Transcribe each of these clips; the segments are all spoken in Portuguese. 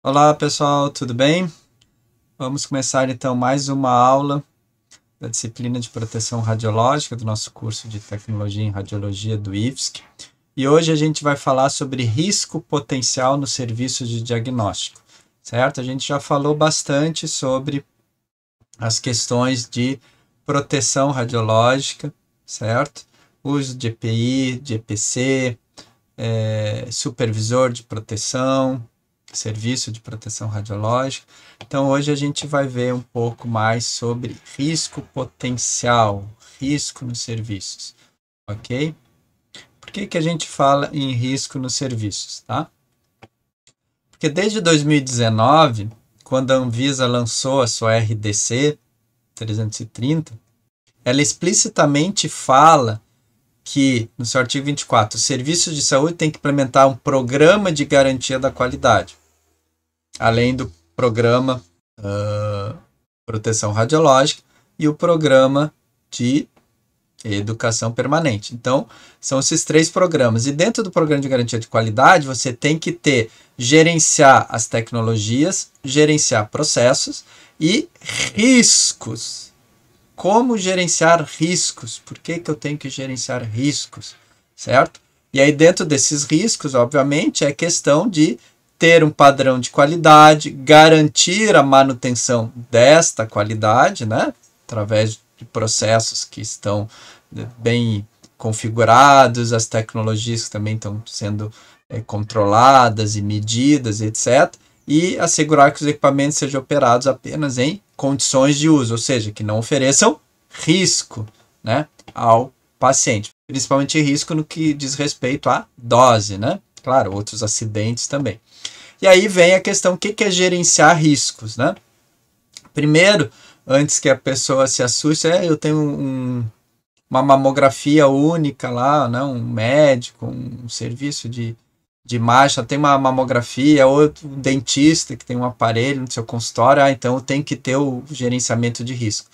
Olá pessoal, tudo bem? Vamos começar então mais uma aula da disciplina de proteção radiológica do nosso curso de tecnologia em radiologia do IFSC. E hoje a gente vai falar sobre risco potencial no serviço de diagnóstico, certo? A gente já falou bastante sobre as questões de proteção radiológica, certo? Uso de EPI, de EPC, supervisor de proteção, serviço de proteção radiológica. Então hoje a gente vai ver um pouco mais sobre risco potencial, risco nos serviços, ok? Por que a gente fala em risco nos serviços, tá? Porque desde 2019, quando a Anvisa lançou a sua RDC 330, ela explicitamente fala que, no seu artigo 24, os serviços de saúde têm que implementar um programa de garantia da qualidade, além do programa proteção radiológica e o programa de educação permanente. Então, são esses três programas. E dentro do programa de garantia de qualidade, você tem que gerenciar as tecnologias, gerenciar processos e riscos. Como gerenciar riscos? Por que eu tenho que gerenciar riscos? Certo? E aí, dentro desses riscos, obviamente, é questão de ter um padrão de qualidade, garantir a manutenção desta qualidade, né? Através de processos que estão bem configurados, as tecnologias que também estão sendo controladas e medidas, etc. E assegurar que os equipamentos sejam operados apenas em condições de uso, ou seja, que não ofereçam risco, né, ao paciente, principalmente risco no que diz respeito à dose, né? Claro, outros acidentes também. E aí vem a questão, o que é gerenciar riscos, né? Primeiro, antes que a pessoa se assuste, eu tenho uma mamografia única lá, né? Um médico, um serviço de imagem, tem uma mamografia, outro dentista que tem um aparelho no seu consultório, então tem que ter o gerenciamento de risco.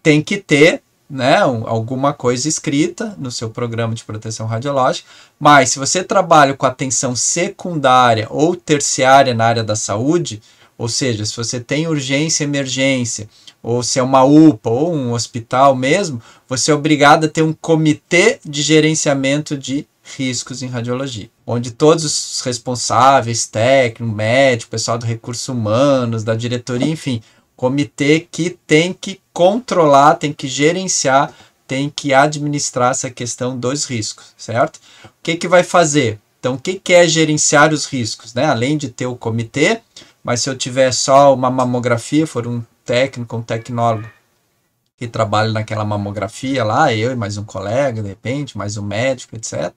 Tem que ter, né, alguma coisa escrita no seu programa de proteção radiológica, mas se você trabalha com atenção secundária ou terciária na área da saúde, ou seja, se você tem urgência e emergência, ou se é uma UPA ou um hospital mesmo, você é obrigado a ter um comitê de gerenciamento de riscos em radiologia, onde todos os responsáveis, técnico, médico, pessoal do recursos humanos, da diretoria, enfim, comitê que tem que controlar, tem que gerenciar, tem que administrar essa questão dos riscos, certo? O que vai fazer? Então, o que é gerenciar os riscos, né? Além de ter o comitê, mas se eu tiver só uma mamografia, for um técnico, um tecnólogo que trabalha naquela mamografia lá, eu e mais um colega, de repente, mais um médico, etc.,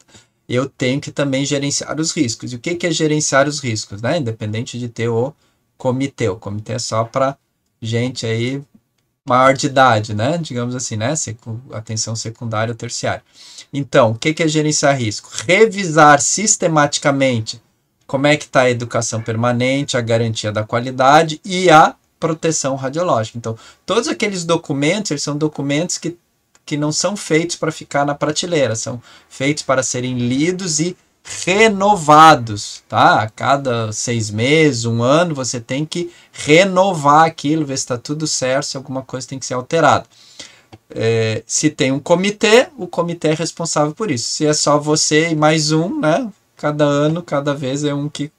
eu tenho que também gerenciar os riscos. E o que é gerenciar os riscos, né? Independente de ter o comitê. O comitê é só para gente aí maior de idade, né? Digamos assim, né? Atenção secundária ou terciária. Então, o que é gerenciar risco? Revisar sistematicamente como é que está a educação permanente, a garantia da qualidade e a proteção radiológica. Então, todos aqueles documentos, eles são documentos que não são feitos para ficar na prateleira, são feitos para serem lidos e renovados, tá? A cada 6 meses, 1 ano, você tem que renovar aquilo, ver se está tudo certo, se alguma coisa tem que ser alterada. Se tem um comitê, o comitê é responsável por isso. Se é só você e mais um, né? Cada ano, cada vez é um que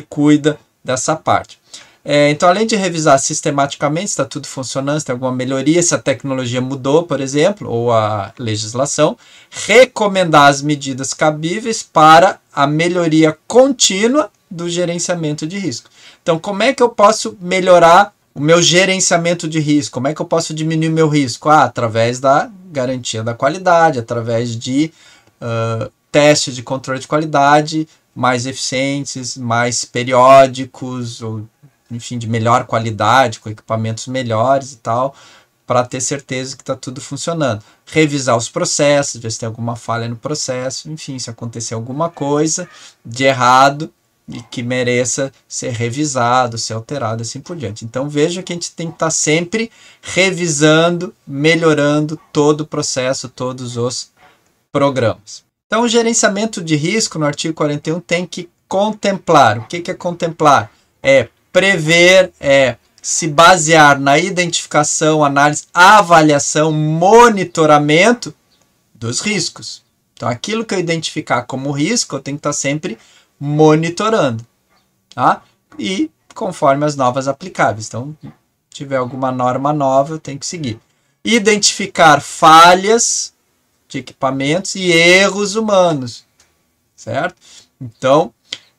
cuida dessa parte. Então, além de revisar sistematicamente se está tudo funcionando, se tem alguma melhoria, se a tecnologia mudou, por exemplo, ou a legislação, recomendar as medidas cabíveis para a melhoria contínua do gerenciamento de risco. Então, como é que eu posso melhorar o meu gerenciamento de risco? Como é que eu posso diminuir o meu risco? Através da garantia da qualidade, através de testes de controle de qualidade mais eficientes, mais periódicos, ou enfim, de melhor qualidade, com equipamentos melhores e tal, para ter certeza que está tudo funcionando. Revisar os processos, ver se tem alguma falha no processo, enfim, se acontecer alguma coisa de errado e que mereça ser revisado, ser alterado, assim por diante. Então, veja que a gente tem que estar sempre revisando, melhorando todo o processo, todos os programas. Então, o gerenciamento de risco no artigo 41 tem que contemplar. O que é contemplar? é prever, é se basear na identificação, análise, avaliação, monitoramento dos riscos. Então, aquilo que eu identificar como risco, eu tenho que estar sempre monitorando, tá? E conforme as novas aplicáveis. Então, se tiver alguma norma nova, eu tenho que seguir. Identificar falhas de equipamentos e erros humanos, certo? Então,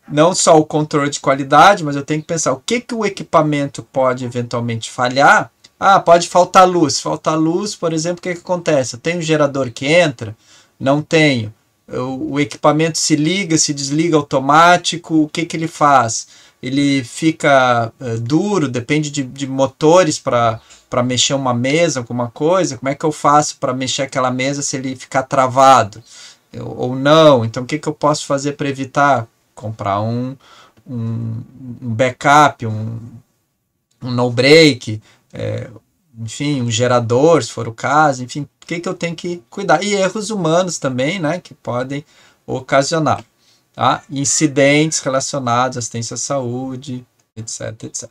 não só o controle de qualidade, mas eu tenho que pensar o que o equipamento pode eventualmente falhar. Ah, pode faltar luz. Faltar luz, por exemplo, o que acontece? Eu tenho um gerador que entra? Não tenho. O equipamento se liga, se desliga automático, o que ele faz? Ele fica duro, depende de motores para mexer uma mesa, alguma coisa. Como é que eu faço para mexer aquela mesa se ele ficar travado? Ou não? Então, o que eu posso fazer para evitar? Comprar um backup, um no-break, enfim, um gerador, se for o caso, enfim, o que eu tenho que cuidar? E erros humanos também, né, que podem ocasionar, tá? Incidentes relacionados à assistência à saúde, etc, etc.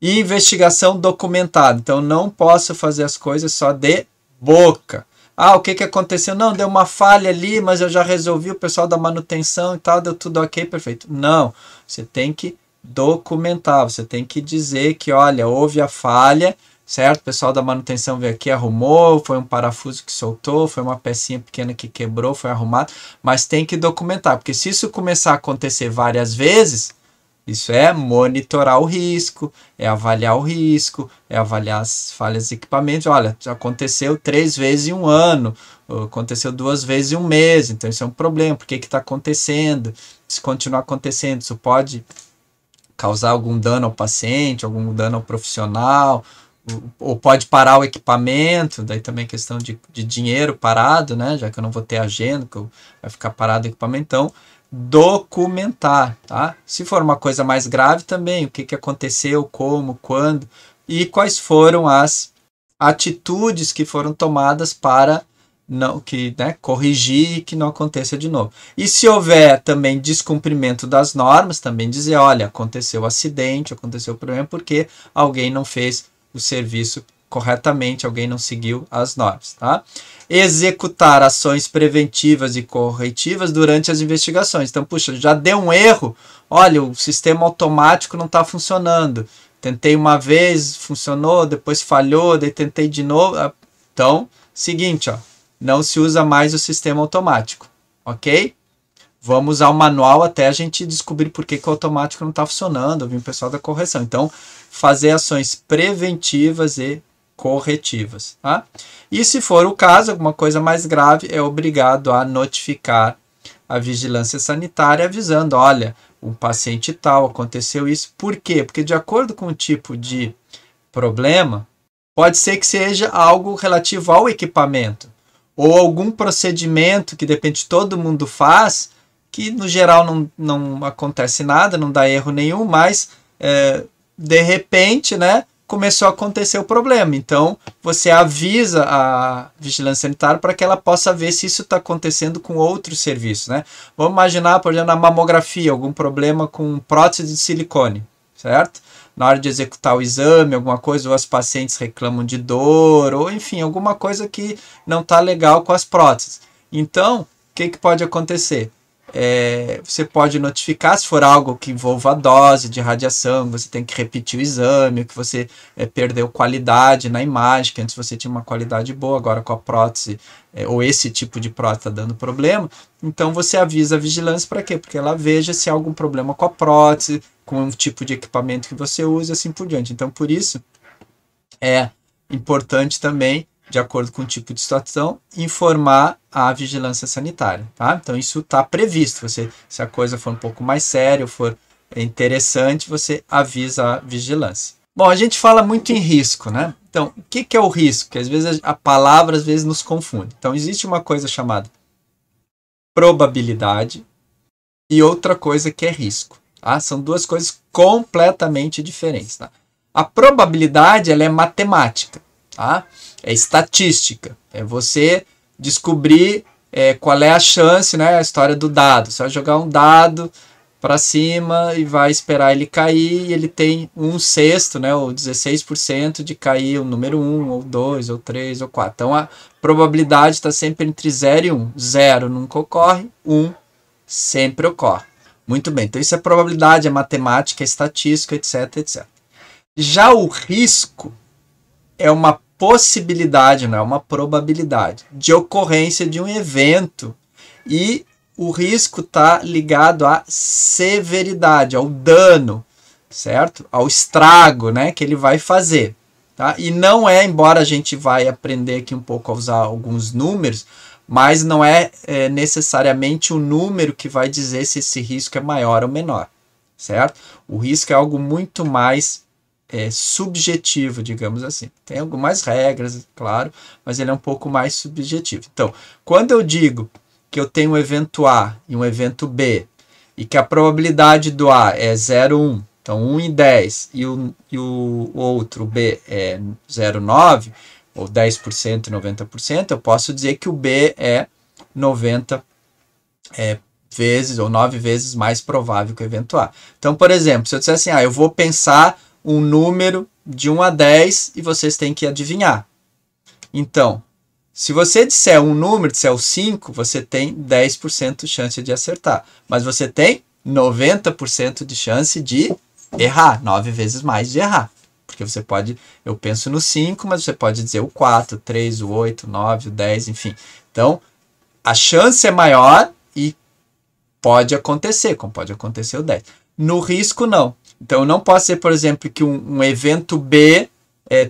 E investigação documentada. Então, não posso fazer as coisas só de boca. Ah, o que aconteceu? Não, deu uma falha ali, mas eu já resolvi, o pessoal da manutenção e tal, deu tudo ok, perfeito. Não, você tem que documentar, você tem que dizer que, olha, houve a falha, certo? O pessoal da manutenção veio aqui, arrumou, foi um parafuso que soltou, foi uma pecinha pequena que quebrou, foi arrumado, mas tem que documentar, porque se isso começar a acontecer várias vezes, isso é monitorar o risco, é avaliar o risco, é avaliar as falhas de equipamento. Olha, já aconteceu 3 vezes em um ano, aconteceu 2 vezes em um mês, então isso é um problema. Por que está acontecendo? Se continuar acontecendo, isso pode causar algum dano ao paciente, algum dano ao profissional, ou pode parar o equipamento, daí também questão de dinheiro parado, né? Já que eu não vou ter agenda, que vai ficar parado o equipamento. Então, documentar, tá? Se for uma coisa mais grave também, o que aconteceu, como, quando, e quais foram as atitudes que foram tomadas para não, corrigir e que não aconteça de novo. E se houver também descumprimento das normas, também dizer, olha, aconteceu acidente, aconteceu problema porque alguém não fez o serviço corretamente, alguém não seguiu as normas, tá? Executar ações preventivas e corretivas durante as investigações. Então, puxa, já deu um erro, olha, o sistema automático não está funcionando. Tentei uma vez, funcionou, depois falhou, daí tentei de novo. Então, seguinte, ó, não se usa mais o sistema automático, ok? Vamos usar o manual até a gente descobrir por que o automático não está funcionando, ouvir o pessoal da correção. Então, fazer ações preventivas e corretivas, tá? E se for o caso, alguma coisa mais grave, é obrigado a notificar a vigilância sanitária avisando, olha, um paciente tal, aconteceu isso. Por quê? Porque de acordo com o tipo de problema, pode ser que seja algo relativo ao equipamento ou algum procedimento que de repente todo mundo faz, que no geral não acontece nada, não dá erro nenhum, mas de repente, né, começou a acontecer o problema. Então, você avisa a vigilância sanitária para que ela possa ver se isso está acontecendo com outros serviços, né? Vamos imaginar, por exemplo, na mamografia, algum problema com prótese de silicone, certo? Na hora de executar o exame, alguma coisa, ou as pacientes reclamam de dor, ou enfim, alguma coisa que não está legal com as próteses. Então, o que pode acontecer? Você pode notificar se for algo que envolva a dose de radiação, você tem que repetir o exame, que você perdeu qualidade na imagem, que antes você tinha uma qualidade boa, agora com a prótese, ou esse tipo de prótese está dando problema, então você avisa a vigilância para quê? Porque ela veja se há algum problema com a prótese, com o tipo de equipamento que você usa e assim por diante. Então, por isso, é importante também, de acordo com o tipo de situação, informar a vigilância sanitária, tá? Então, isso está previsto. Se a coisa for um pouco mais séria, for interessante, você avisa a vigilância. Bom, a gente fala muito em risco, né? Então, o que é o risco? Porque às vezes a palavra às vezes nos confunde. Então, existe uma coisa chamada probabilidade e outra coisa que é risco. Tá? São duas coisas completamente diferentes. Tá? A probabilidade ela é matemática, tá? É estatística. É você descobrir qual é a chance, né? A história do dado. Você vai jogar um dado, para cima e vai esperar ele cair, e ele tem 1/6, né, ou 16% de cair o número 1, ou 2, ou 3, ou 4. Então a probabilidade está sempre entre 0 e 1. 0 nunca ocorre, 1 sempre ocorre. Muito bem, então isso é probabilidade, é matemática, é estatística, etc, etc. Já o risco é uma possibilidade, não é uma probabilidade, de ocorrência de um evento, e o risco está ligado à severidade, ao dano, certo? Ao estrago, né, que ele vai fazer. Tá? E não é, embora a gente vai aprender aqui um pouco a usar alguns números, mas não é, necessariamente o número que vai dizer se esse risco é maior ou menor, certo? O risco é algo muito mais subjetivo, digamos assim. Tem algumas regras, claro, mas ele é um pouco mais subjetivo. Então, quando eu digo que eu tenho um evento A e um evento B, e que a probabilidade do A é 0,1, então 1 em 10, e o outro B é 0,9, ou 10%, 90%, eu posso dizer que o B é 90 vezes, ou 9 vezes mais provável que o evento A. Então, por exemplo, se eu disser assim, eu vou pensar um número de 1 a 10 e vocês têm que adivinhar. Então, se você disser um número, disser o 5, você tem 10% de chance de acertar. Mas você tem 90% de chance de errar, 9 vezes mais de errar. Porque você pode, eu penso no 5, mas você pode dizer o 4, o 3, o 8, o 9, o 10, enfim. Então, a chance é maior e pode acontecer, como pode acontecer o 10. No risco, não. Então, não posso dizer, por exemplo, que um evento B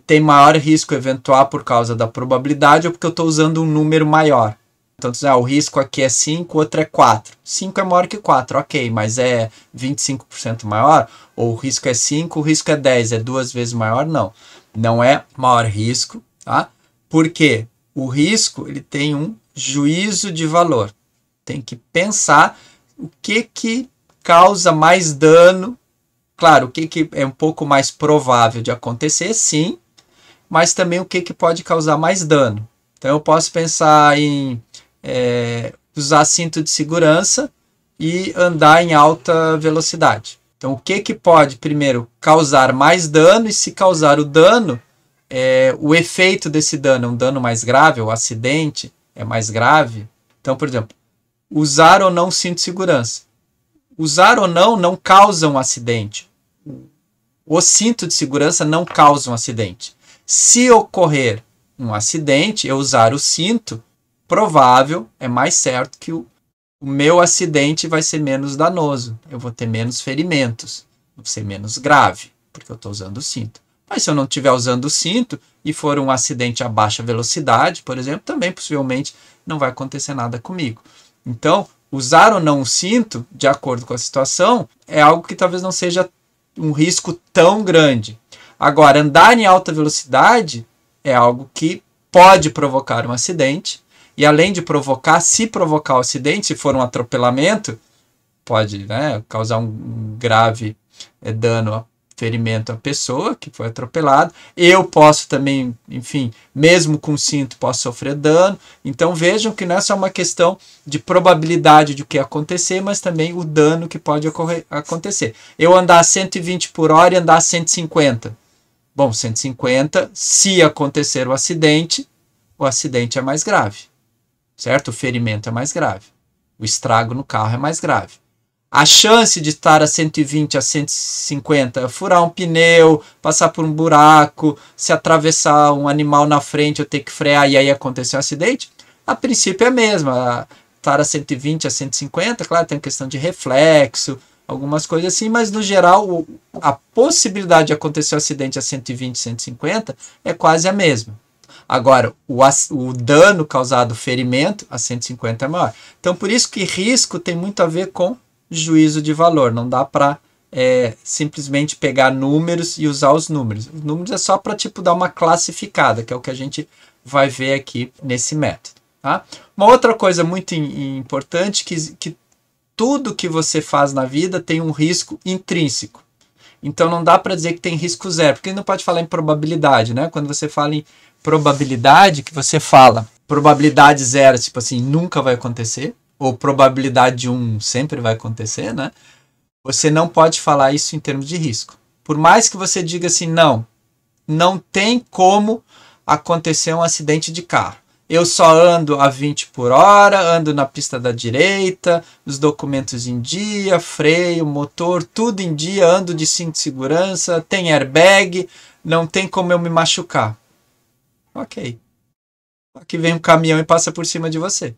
tem maior risco evento A por causa da probabilidade ou porque eu estou usando um número maior. Então, o risco aqui é 5, o outro é 4. 5 é maior que 4, ok, mas é 25% maior? Ou o risco é 5, o risco é 10, é 2 vezes maior? Não, não é maior risco, tá? Porque o risco ele tem um juízo de valor. Tem que pensar o que causa mais dano. Claro, o que é um pouco mais provável de acontecer, sim, mas também o que pode causar mais dano. Então, eu posso pensar em usar cinto de segurança e andar em alta velocidade. Então, o que pode, primeiro, causar mais dano, e se causar o dano, o efeito desse dano é um dano mais grave, o acidente é mais grave. Então, por exemplo, usar ou não cinto de segurança. Usar ou não causa um acidente. O cinto de segurança não causa um acidente. Se ocorrer um acidente, eu usar o cinto, provável, é mais certo que o meu acidente vai ser menos danoso. Eu vou ter menos ferimentos, vou ser menos grave, porque eu estou usando o cinto. Mas se eu não estiver usando o cinto e for um acidente a baixa velocidade, por exemplo, também possivelmente não vai acontecer nada comigo. Então, usar ou não o cinto, de acordo com a situação, é algo que talvez não seja um risco tão grande. Agora, andar em alta velocidade é algo que pode provocar um acidente, e além de provocar, se provocar o acidente, se for um atropelamento, pode, né, causar um grave dano, ferimento à pessoa que foi atropelado. Eu posso também, enfim, mesmo com cinto, posso sofrer dano. Então vejam que não é só uma questão de probabilidade de o que acontecer, mas também o dano que pode acontecer. Eu andar a 120 por hora e andar a 150. Bom, 150, se acontecer o acidente é mais grave, certo? O ferimento é mais grave. O estrago no carro é mais grave. A chance de estar a 120, a 150, furar um pneu, passar por um buraco, se atravessar um animal na frente, eu ter que frear e aí acontecer um acidente, a princípio é a mesma. Estar a 120, a 150, claro, tem questão de reflexo, algumas coisas assim, mas no geral a possibilidade de acontecer um acidente a 120, 150 é quase a mesma. Agora, o dano causado, o ferimento, a 150 é maior. Então, por isso que risco tem muito a ver com juízo de valor. Não dá para simplesmente pegar números e usar os números. Os números é só para dar uma classificada, que é o que a gente vai ver aqui nesse método. Tá? Uma outra coisa muito importante que tudo que você faz na vida tem um risco intrínseco. Então não dá para dizer que tem risco zero, porque não pode falar em probabilidade, né? Quando você fala em probabilidade, que você fala probabilidade zero, tipo assim, nunca vai acontecer, ou probabilidade 1 sempre vai acontecer, né? Você não pode falar isso em termos de risco. Por mais que você diga assim, não tem como acontecer um acidente de carro. Eu só ando a 20 por hora, ando na pista da direita, os documentos em dia, freio, motor, tudo em dia, ando de cinto de segurança, tem airbag, não tem como eu me machucar. Ok. Aqui vem um caminhão e passa por cima de você.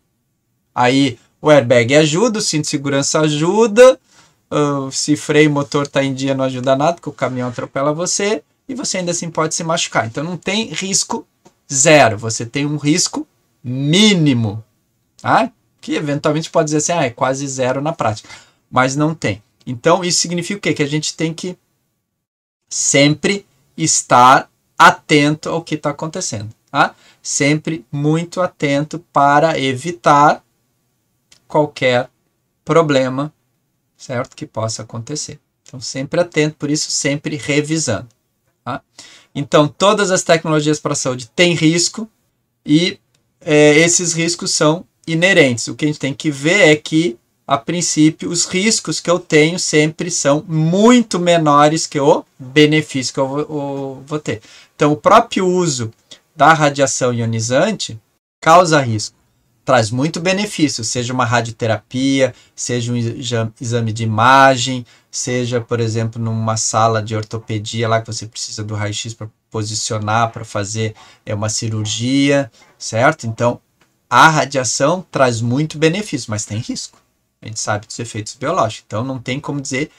Aí o airbag ajuda, o cinto de segurança ajuda, se freio e motor está em dia não ajuda nada, porque o caminhão atropela você e você ainda assim pode se machucar. Então não tem risco zero, você tem um risco mínimo, tá? Que eventualmente pode dizer assim, é quase zero na prática, mas não tem. Então isso significa o quê? Que a gente tem que sempre estar atento ao que está acontecendo, tá? Sempre muito atento para evitar qualquer problema, certo? Que possa acontecer. Então, sempre atento, por isso, sempre revisando. Tá? Então, todas as tecnologias para a saúde têm risco e esses riscos são inerentes. O que a gente tem que ver é que, a princípio, os riscos que eu tenho sempre são muito menores que o benefício que eu vou ter. Então, o próprio uso da radiação ionizante causa risco. Traz muito benefício, seja uma radioterapia, seja um exame de imagem, seja, por exemplo, numa sala de ortopedia lá que você precisa do raio-x para posicionar, para fazer uma cirurgia, certo? Então, a radiação traz muito benefício, mas tem risco. A gente sabe dos efeitos biológicos, então não tem como dizer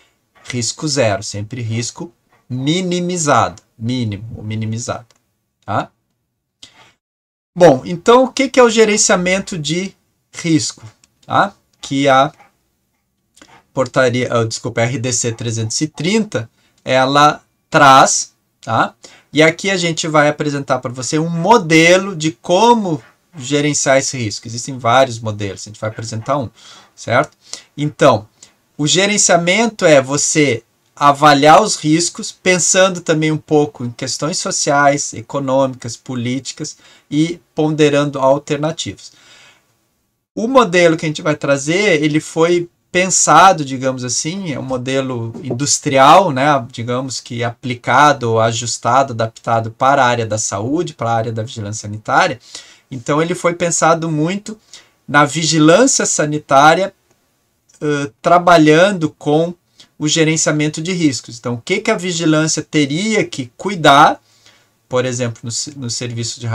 risco zero, sempre risco minimizado, mínimo ou minimizado, tá? Bom, então o que é o gerenciamento de risco? Tá? Que a portaria, RDC 330, ela traz, tá? E aqui a gente vai apresentar para você um modelo de como gerenciar esse risco. Existem vários modelos, a gente vai apresentar um, certo? Então, o gerenciamento é você avaliar os riscos, pensando também um pouco em questões sociais, econômicas, políticas e ponderando alternativas. O modelo que a gente vai trazer, ele foi pensado, digamos assim, é um modelo industrial, né, digamos que aplicado, ajustado, adaptado para a área da saúde, para a área da vigilância sanitária. Então ele foi pensado muito na vigilância sanitária, trabalhando com o gerenciamento de riscos. Então, o que a vigilância teria que cuidar, por exemplo, no serviço de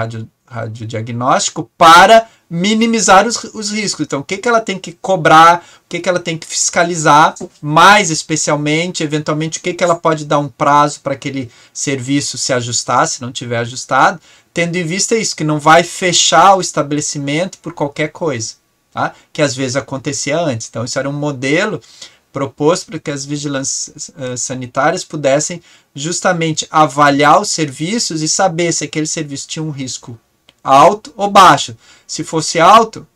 radiodiagnóstico, para minimizar os riscos. Então, o que ela tem que cobrar, o que ela tem que fiscalizar, mais especialmente, eventualmente, o que ela pode dar um prazo para aquele serviço se ajustar, se não tiver ajustado, tendo em vista isso, que não vai fechar o estabelecimento por qualquer coisa, tá? Que às vezes acontecia antes. Então, isso era um modelo proposto para que as vigilâncias sanitárias pudessem justamente avaliar os serviços e saber se aquele serviço tinha um risco alto ou baixo. Se fosse alto,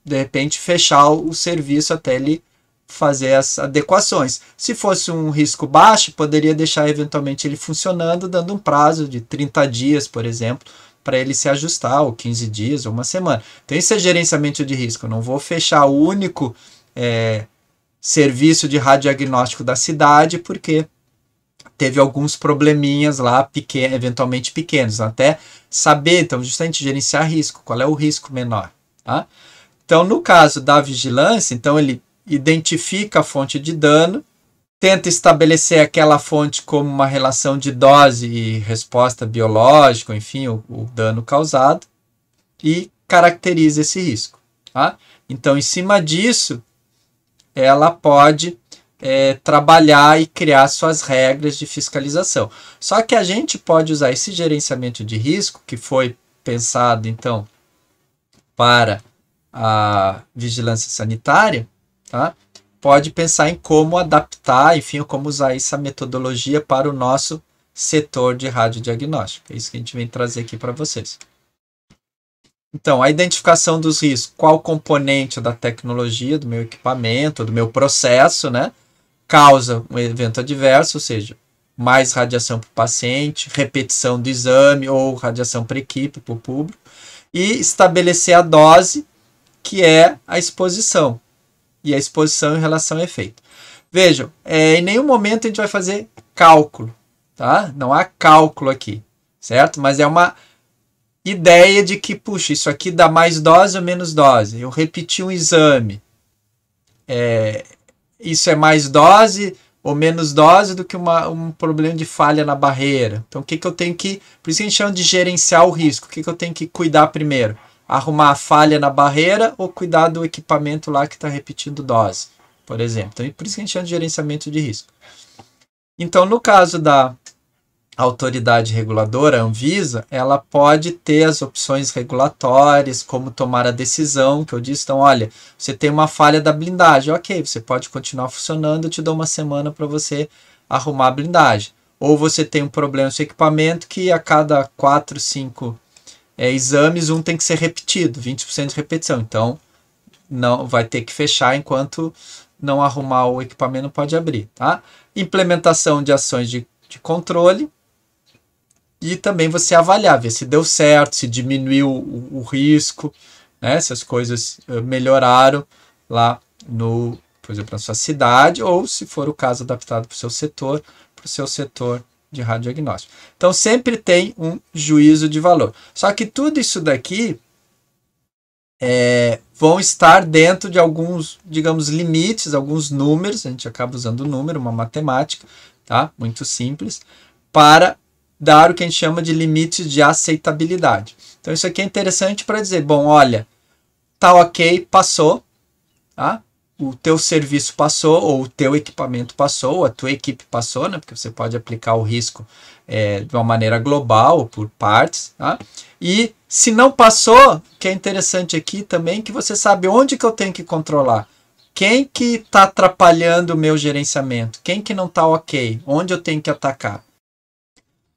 de repente fechar o serviço até ele fazer as adequações. Se fosse um risco baixo, poderia deixar eventualmente ele funcionando, dando um prazo de 30 dias, por exemplo, para ele se ajustar, ou 15 dias, ou uma semana. Então, isso é gerenciamento de risco. Eu não vou fechar o único serviço de radiodiagnóstico da cidade, porque teve alguns probleminhas lá, eventualmente pequenos, até saber, então, justamente gerenciar risco, qual é o risco menor, tá? Então, no caso da vigilância, então ele identifica a fonte de dano, tenta estabelecer aquela fonte como uma relação de dose e resposta biológica, enfim, o dano causado, e caracteriza esse risco, tá? Então, em cima disso, ela pode trabalhar e criar suas regras de fiscalização. Só que a gente pode usar esse gerenciamento de risco, que foi pensado, então, para a vigilância sanitária, tá? Pode pensar em como adaptar, enfim, como usar essa metodologia para o nosso setor de radiodiagnóstico. É isso que a gente vem trazer aqui para vocês. Então, a identificação dos riscos, qual componente da tecnologia, do meu equipamento, do meu processo, né, causa um evento adverso, ou seja, mais radiação para o paciente, repetição do exame ou radiação para a equipe, para o público, e estabelecer a dose, que é a exposição, e a exposição em relação ao efeito. Vejam, em nenhum momento a gente vai fazer cálculo, tá? Não há cálculo aqui, certo? Mas é uma ideia de que, puxa, isso aqui dá mais dose ou menos dose. Eu repeti um exame. Isso é mais dose ou menos dose do que um problema de falha na barreira. Então, o que eu tenho que... Por isso que a gente chama de gerenciar o risco. O que eu tenho que cuidar primeiro? Arrumar a falha na barreira ou cuidar do equipamento lá que está repetindo dose, por exemplo. Então, por isso que a gente chama de gerenciamento de risco. Então, no caso da autoridade reguladora, a Anvisa, ela pode ter as opções regulatórias, como tomar a decisão, que eu disse, então, olha, você tem uma falha da blindagem, ok, você pode continuar funcionando, eu te dou uma semana para você arrumar a blindagem. Ou você tem um problema no seu equipamento que a cada 4, 5 exames, um tem que ser repetido, 20% de repetição, então não vai ter que fechar enquanto não arrumar o equipamento, não pode abrir, tá? Implementação de ações de controle, e também você avaliar, ver se deu certo, se diminuiu o risco, né? Se as coisas melhoraram lá no, por exemplo, na sua cidade, ou se for o caso adaptado para o seu setor de radiodiagnóstico. Então sempre tem um juízo de valor. Só que tudo isso daqui vão estar dentro de alguns, digamos, limites, alguns números, a gente acaba usando o número, uma matemática, tá? Muito simples, para dar o que a gente chama de limites de aceitabilidade. Então isso aqui é interessante para dizer, bom, olha, tá ok, passou, tá? O teu serviço passou, ou o teu equipamento passou, ou a tua equipe passou, né? Porque você pode aplicar o risco de uma maneira global, ou por partes, tá? E se não passou, o que é interessante aqui também, que você sabe onde que eu tenho que controlar. Quem que está atrapalhando o meu gerenciamento? Quem que não está ok? Onde eu tenho que atacar?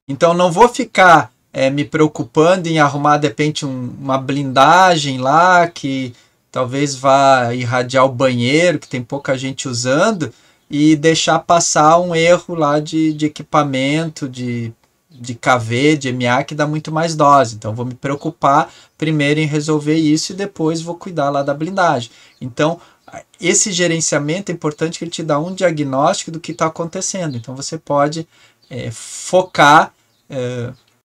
Então, não vou ficar me preocupando em arrumar, de repente, uma blindagem lá que talvez vá irradiar o banheiro, que tem pouca gente usando, e deixar passar um erro lá de equipamento, de KV, de MA, que dá muito mais dose. Então, vou me preocupar primeiro em resolver isso e depois vou cuidar lá da blindagem. Então, esse gerenciamento é importante, que ele te dá um diagnóstico do que está acontecendo. Então, você pode focar,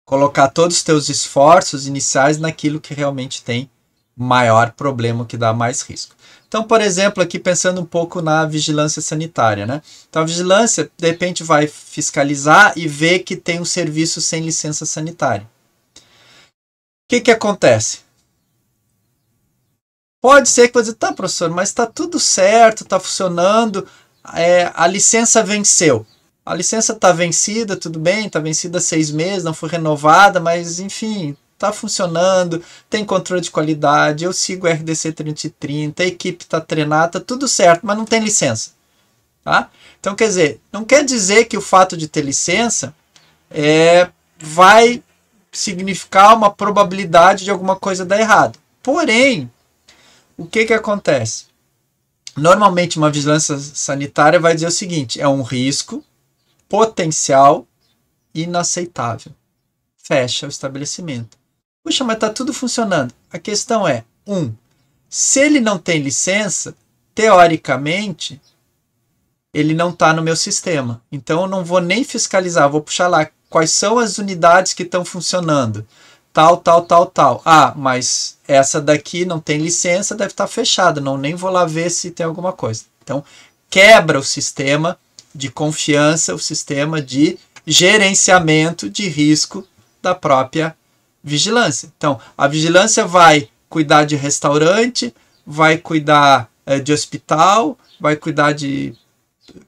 colocar todos os teus esforços iniciais naquilo que realmente tem maior problema, que dá mais risco. Então, por exemplo, aqui pensando um pouco na vigilância sanitária, né? Então, a vigilância, de repente, vai fiscalizar e ver que tem um serviço sem licença sanitária. O que acontece? Pode ser que você diga, tá, professor, mas está tudo certo, está funcionando, a licença venceu. A licença está vencida, tudo bem, está vencida há 6 meses, não foi renovada, mas enfim, está funcionando, tem controle de qualidade, eu sigo o RDC 3030, a equipe está treinada, tá tudo certo, mas não tem licença. Tá? Então, quer dizer, não quer dizer que o fato de ter licença vai significar uma probabilidade de alguma coisa dar errado. Porém, o que acontece? Normalmente, uma vigilância sanitária vai dizer o seguinte, é um risco potencial inaceitável. Fecha o estabelecimento. Puxa, mas está tudo funcionando. A questão é, se ele não tem licença, teoricamente, ele não está no meu sistema. Então, eu não vou nem fiscalizar, vou puxar lá quais são as unidades que estão funcionando. Tal. Ah, mas essa daqui não tem licença, deve estar fechada. Não, nem vou lá ver se tem alguma coisa. Então, quebra o sistema de confiança, o sistema de gerenciamento de risco da própria vigilância. Então, a vigilância vai cuidar de restaurante, vai cuidar de hospital, vai cuidar de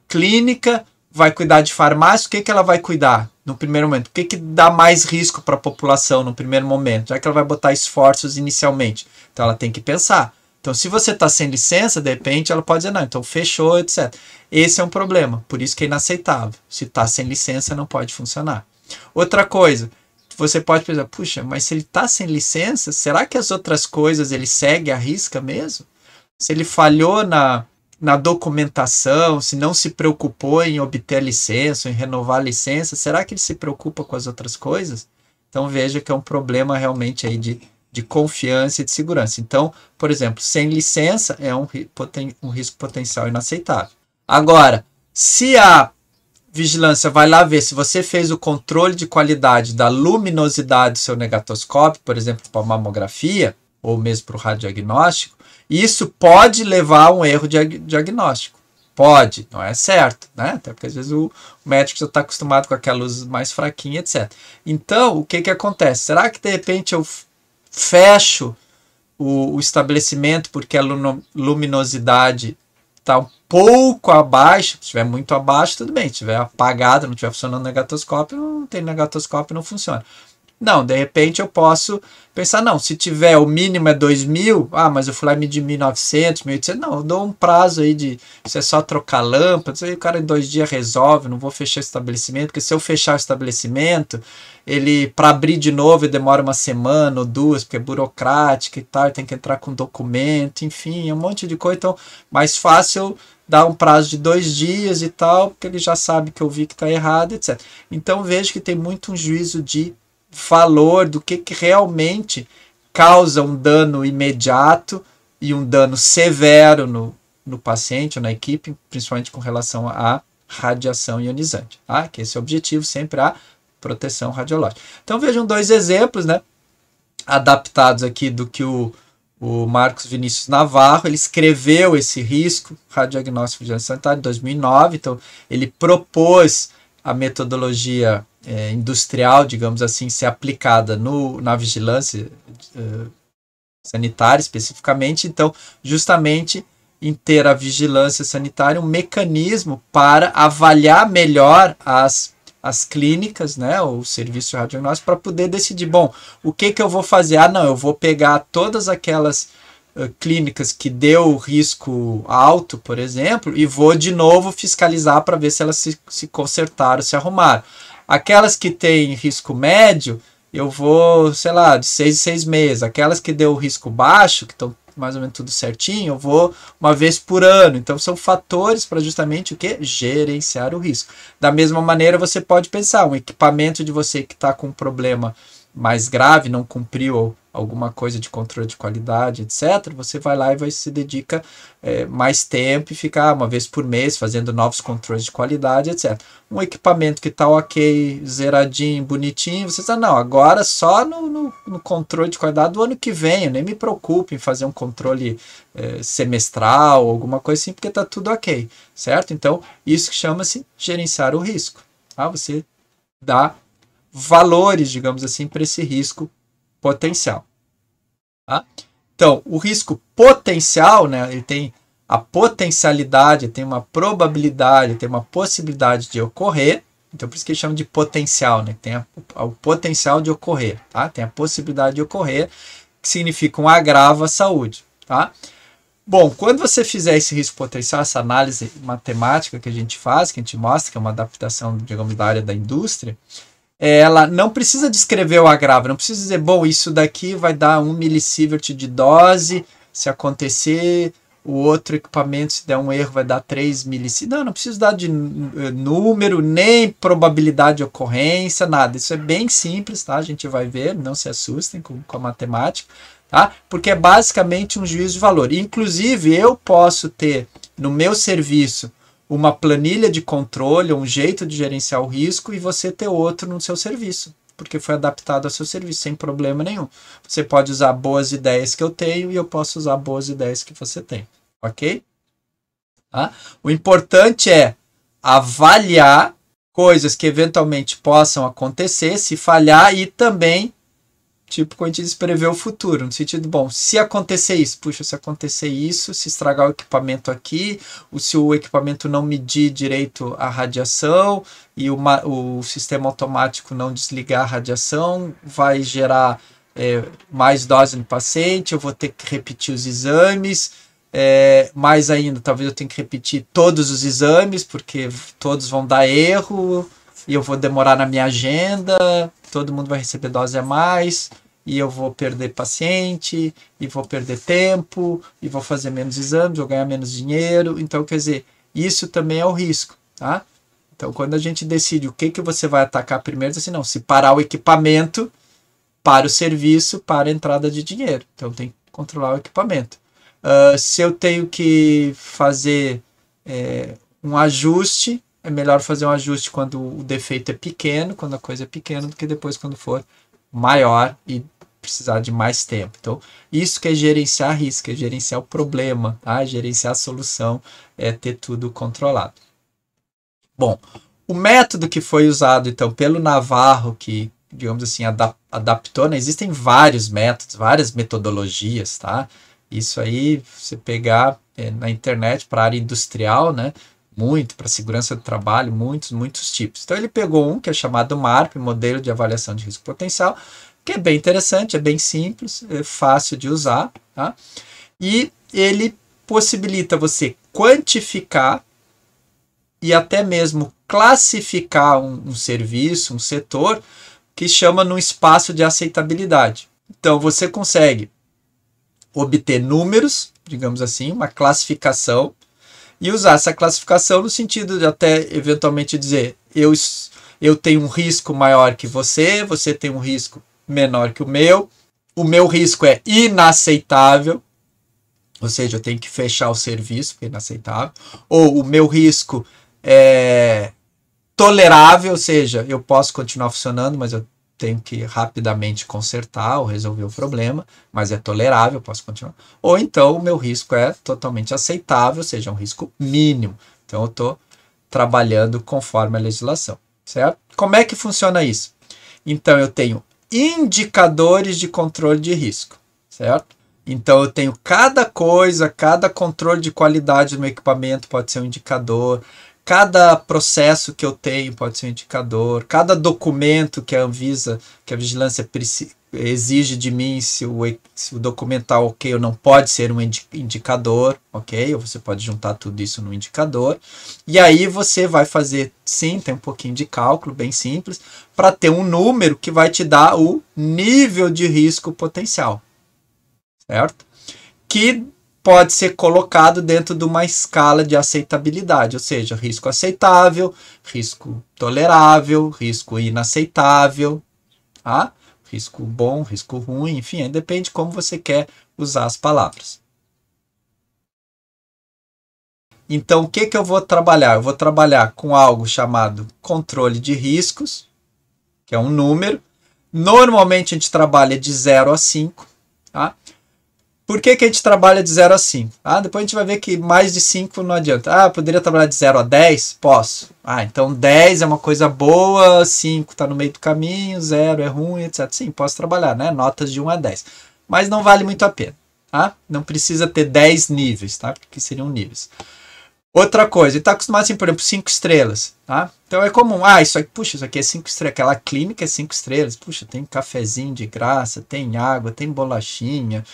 clínica, vai cuidar de farmácia. O que ela vai cuidar no primeiro momento? O que dá mais risco para a população no primeiro momento? Já que ela vai botar esforços inicialmente. Então, ela tem que pensar. Então, se você está sem licença, de repente, ela pode dizer, não, então fechou, etc. Esse é um problema, por isso que é inaceitável. Se está sem licença, não pode funcionar. Outra coisa, você pode pensar, puxa, mas se ele está sem licença, será que as outras coisas ele segue à risca mesmo? Se ele falhou na documentação, se não se preocupou em obter a licença, em renovar a licença, será que ele se preocupa com as outras coisas? Então veja que é um problema realmente aí de confiança e de segurança. Então, por exemplo, sem licença é um risco potencial inaceitável. Agora, se a vigilância vai lá ver se você fez o controle de qualidade da luminosidade do seu negatoscópio, por exemplo, para mamografia, ou mesmo para o radiodiagnóstico, isso pode levar a um erro diagnóstico. Pode, não é certo, né? Até porque às vezes o médico já está acostumado com aquela luz mais fraquinha, etc. Então, o que acontece? Será que de repente eu fecho o estabelecimento porque a luminosidade está um pouco abaixo? Se estiver muito abaixo, tudo bem. Se estiver apagado, não estiver funcionando o negatoscópio, não tem negatoscópio, não funciona. Não, de repente eu posso pensar, não, se tiver o mínimo é 2.000, mas eu fui lá e medi 1.900, 1.800, não, eu dou um prazo aí de, se é só trocar lâmpadas, aí o cara em 2 dias resolve, não vou fechar o estabelecimento, porque se eu fechar o estabelecimento, ele, para abrir de novo, demora 1 semana ou 2, porque é burocrático e tal, tem que entrar com documento, enfim, é um monte de coisa, então, mais fácil dar um prazo de 2 dias e tal, porque ele já sabe que eu vi que está errado, etc. Então, vejo que tem muito um juízo de valor do que realmente causa um dano imediato e um dano severo no paciente ou na equipe, principalmente com relação à radiação ionizante, tá? Que esse é o objetivo, sempre a proteção radiológica. Então vejam 2 exemplos, né, adaptados aqui do que o Marcos Vinícius Navarro, ele escreveu esse risco radiodiagnóstico de vigilância sanitária em 2009, então ele propôs a metodologia industrial, digamos assim, ser aplicada na vigilância sanitária especificamente. Então, justamente em ter a vigilância sanitária um mecanismo para avaliar melhor as clínicas, né, o serviço de radiodiagnóstico, para poder decidir, bom, o que eu vou fazer? Não, eu vou pegar todas aquelas clínicas que deu risco alto, por exemplo, e vou de novo fiscalizar para ver se elas se consertaram, se arrumaram. Aquelas que têm risco médio, eu vou, sei lá, de 6 em 6 meses. Aquelas que deu risco baixo, que estão mais ou menos tudo certinho, eu vou uma vez por ano. Então, são fatores para justamente o quê? Gerenciar o risco. Da mesma maneira, você pode pensar, um equipamento de você que está com um problema mais grave, não cumpriu alguma coisa de controle de qualidade, etc., você vai lá e se dedica mais tempo e fica uma vez por mês fazendo novos controles de qualidade, etc. Um equipamento que está ok, zeradinho, bonitinho, você diz, não, agora só no controle de qualidade do ano que vem, eu nem me preocupo em fazer um controle semestral, alguma coisa assim, porque está tudo ok, certo? Então, isso chama-se gerenciar o risco. Tá? Você dá valores, digamos assim, para esse risco potencial. Tá? Então, o risco potencial, né, ele tem a potencialidade, tem uma probabilidade, tem uma possibilidade de ocorrer. Então, por isso que eles chamam de potencial, né? Tem o potencial de ocorrer, tá? Tem a possibilidade de ocorrer, que significa um agravo à saúde, tá? Bom, quando você fizer esse risco potencial, essa análise matemática que a gente faz, que a gente mostra, que é uma adaptação, digamos, da área da indústria, ela não precisa descrever o agravo, não precisa dizer, bom, isso daqui vai dar 1 milisievert de dose, se acontecer, o outro equipamento, se der um erro, vai dar 3 milisievert. Não precisa dar de número, nem probabilidade de ocorrência, nada. Isso é bem simples, tá? A gente vai ver, não se assustem com a matemática, tá? Porque é basicamente um juízo de valor. Inclusive, eu posso ter no meu serviço uma planilha de controle, um jeito de gerenciar o risco, e você ter outro no seu serviço, porque foi adaptado ao seu serviço, sem problema nenhum. Você pode usar boas ideias que eu tenho e eu posso usar boas ideias que você tem, ok? Tá? O importante é avaliar coisas que eventualmente possam acontecer, se falhar, e também tipo, quando a gente diz prever o futuro, no sentido, bom, se acontecer isso, puxa, se acontecer isso, se estragar o equipamento aqui, ou se o equipamento não medir direito a radiação e o sistema automático não desligar a radiação, vai gerar mais dose no paciente, eu vou ter que repetir os exames, mais ainda, talvez eu tenha que repetir todos os exames, porque todos vão dar erro, e eu vou demorar na minha agenda, todo mundo vai receber dose a mais, e eu vou perder paciente, e vou perder tempo, e vou fazer menos exames, vou ganhar menos dinheiro. Então, quer dizer, isso também é o risco, tá? Então, quando a gente decide o que você vai atacar primeiro, diz assim, não, se parar o equipamento, para o serviço, para a entrada de dinheiro. Então, tem que controlar o equipamento. Se eu tenho que fazer um ajuste, é melhor fazer um ajuste quando o defeito é pequeno, quando a coisa é pequena, do que depois quando for maior e precisar de mais tempo. Então, isso que é gerenciar risco, é gerenciar o problema, tá? Gerenciar a solução, é ter tudo controlado. Bom, o método que foi usado, então, pelo Navarro, que, digamos assim, adaptou, né? Existem vários métodos, várias metodologias, tá? Isso aí, você pegar na internet para a área industrial, né? Muito, para segurança do trabalho, muitos tipos. Então, ele pegou um que é chamado MARP, Modelo de Avaliação de Risco Potencial, que é bem interessante, é bem simples, é fácil de usar, tá? E ele possibilita você quantificar e até mesmo classificar um serviço, um setor, que chama no espaço de aceitabilidade. Então, você consegue obter números, digamos assim, uma classificação, e usar essa classificação no sentido de até eventualmente dizer, eu tenho um risco maior que você tem um risco menor que o meu risco é inaceitável, ou seja, eu tenho que fechar o serviço, porque é inaceitável, ou o meu risco é tolerável, ou seja, eu posso continuar funcionando, mas eu tenho que rapidamente consertar ou resolver o problema, mas é tolerável, eu posso continuar. Ou então o meu risco é totalmente aceitável, ou seja, é um risco mínimo. Então eu estou trabalhando conforme a legislação, certo? Como é que funciona isso? Então eu tenho indicadores de controle de risco, certo? Então eu tenho cada coisa, cada controle de qualidade do meu equipamento pode ser um indicador, cada processo que eu tenho pode ser um indicador, cada documento que a Anvisa, que a vigilância exige de mim, se o documento está ok ou não, pode ser um indicador, ok? Ou você pode juntar tudo isso no indicador. E aí você vai fazer, sim, tem um pouquinho de cálculo, bem simples, para ter um número que vai te dar o nível de risco potencial, certo? Que pode ser colocado dentro de uma escala de aceitabilidade, ou seja, risco aceitável, risco tolerável, risco inaceitável, tá? Risco bom, risco ruim, enfim, aí depende de como você quer usar as palavras. Então, o que eu vou trabalhar? Eu vou trabalhar com algo chamado controle de riscos, que é um número. Normalmente a gente trabalha de 0 a 5, tá? Por que a gente trabalha de 0 a 5? Depois a gente vai ver que mais de 5 não adianta. Poderia trabalhar de 0 a 10? Posso. Então 10 é uma coisa boa, 5 está no meio do caminho, 0 é ruim, etc. Sim, posso trabalhar, né? Notas de 1 a 10. Mas não vale muito a pena, tá? Não precisa ter 10 níveis, tá? Porque seriam níveis. Outra coisa, ele está acostumado assim, por exemplo, 5 estrelas, tá? Então é comum, isso aqui, puxa, isso aqui é 5 estrelas, aquela clínica é 5 estrelas, puxa, tem cafezinho de graça, tem água, tem bolachinha,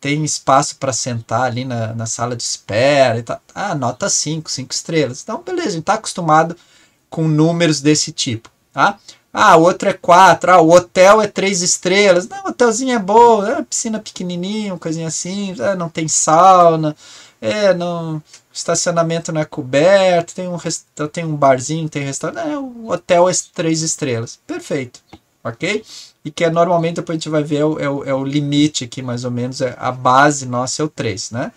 tem espaço para sentar ali na sala de espera e tal. Nota 5 estrelas. Então, beleza, a gente está acostumado com números desse tipo, tá? O outro é 4, o hotel é 3 estrelas, não, o hotelzinho é bom, piscina pequenininha, coisinha assim, não tem sauna, não... estacionamento não é coberto, tem um barzinho, tem restaurante, o hotel é 3 estrelas. Perfeito, ok? E que normalmente, depois a gente vai ver, é o limite aqui, mais ou menos, a base nossa é o 3, né?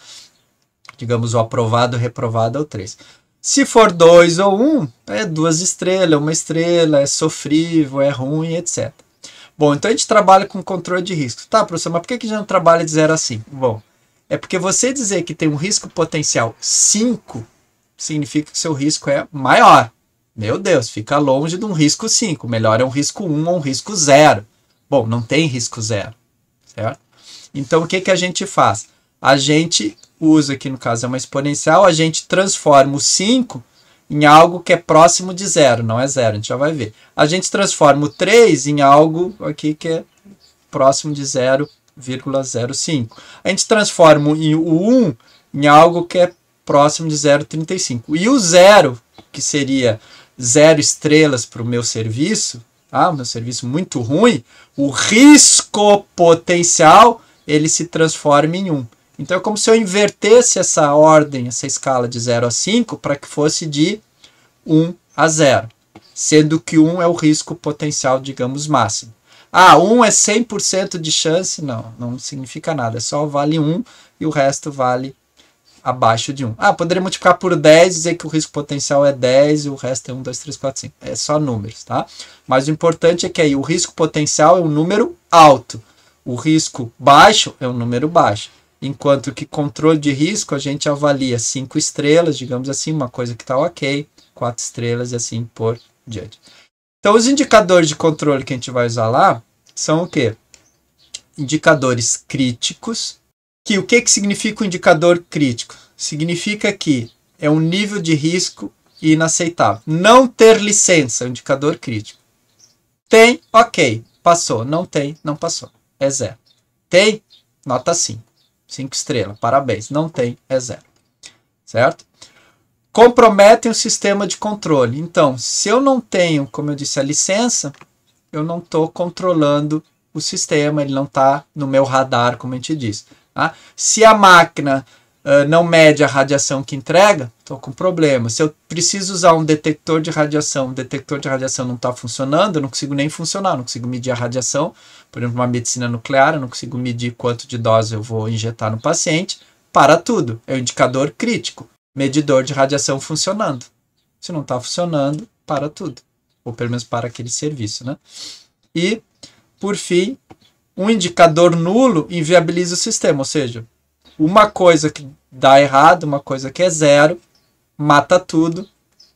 Digamos, o aprovado, reprovado é o 3. Se for 2 ou 1, é 2 estrelas, 1 estrela, é sofrível, é ruim, etc. Bom, então a gente trabalha com controle de risco. Tá, professor, mas por que a gente não trabalha de 0 a 5? Bom, é porque você dizer que tem um risco potencial 5 significa que seu risco é maior. Meu Deus, fica longe de um risco 5. Melhor é um risco 1 ou um risco 0. Bom, não tem risco 0, certo? Então, o que a gente faz? A gente usa, aqui no caso é uma exponencial, a gente transforma o 5 em algo que é próximo de 0, não é 0, a gente já vai ver. A gente transforma o 3 em algo aqui que é próximo de 0,05. A gente transforma o 1 em algo que é próximo de 0,35. E o 0, que seria 0 estrelas para o meu serviço, o meu serviço muito ruim, o risco potencial, ele se transforma em 1. Então é como se eu invertesse essa ordem, essa escala de 0 a 5, para que fosse de 1 a 0. Sendo que 1 é o risco potencial, digamos, máximo. 1 é 100% de chance? Não significa nada. É só vale 1 e o resto vale abaixo de 1. Ah, poderia multiplicar por 10 e dizer que o risco potencial é 10 e o resto é 1, 2, 3, 4, 5. É só números, tá? Mas o importante é que aí o risco potencial é um número alto. O risco baixo é um número baixo. Enquanto que controle de risco a gente avalia 5 estrelas, digamos assim, uma coisa que está ok, 4 estrelas e assim por diante. Então, os indicadores de controle que a gente vai usar lá são o quê? Indicadores críticos. O que significa o indicador crítico? Significa que é um nível de risco inaceitável. Não ter licença é um indicador crítico. Tem, ok, passou. Não tem, não passou. É 0. Tem, nota 5. 5 estrelas, parabéns. Não tem, é 0. Certo? Comprometem o sistema de controle. Então, se eu não tenho, como eu disse, a licença, eu não estou controlando o sistema, ele não está no meu radar, como a gente diz. Tá? Se a máquina não mede a radiação que entrega, estou com problema. Se eu preciso usar um detector de radiação, o detector de radiação não está funcionando, eu não consigo nem funcionar, não consigo medir a radiação. Por exemplo, uma medicina nuclear, eu não consigo medir quanto de dose eu vou injetar no paciente. Para tudo, é um indicador crítico. Medidor de radiação funcionando. Se não está funcionando, para tudo. Ou pelo menos para aquele serviço, né? E, por fim, um indicador nulo inviabiliza o sistema. Ou seja, uma coisa que dá errado, uma coisa que é 0, mata tudo,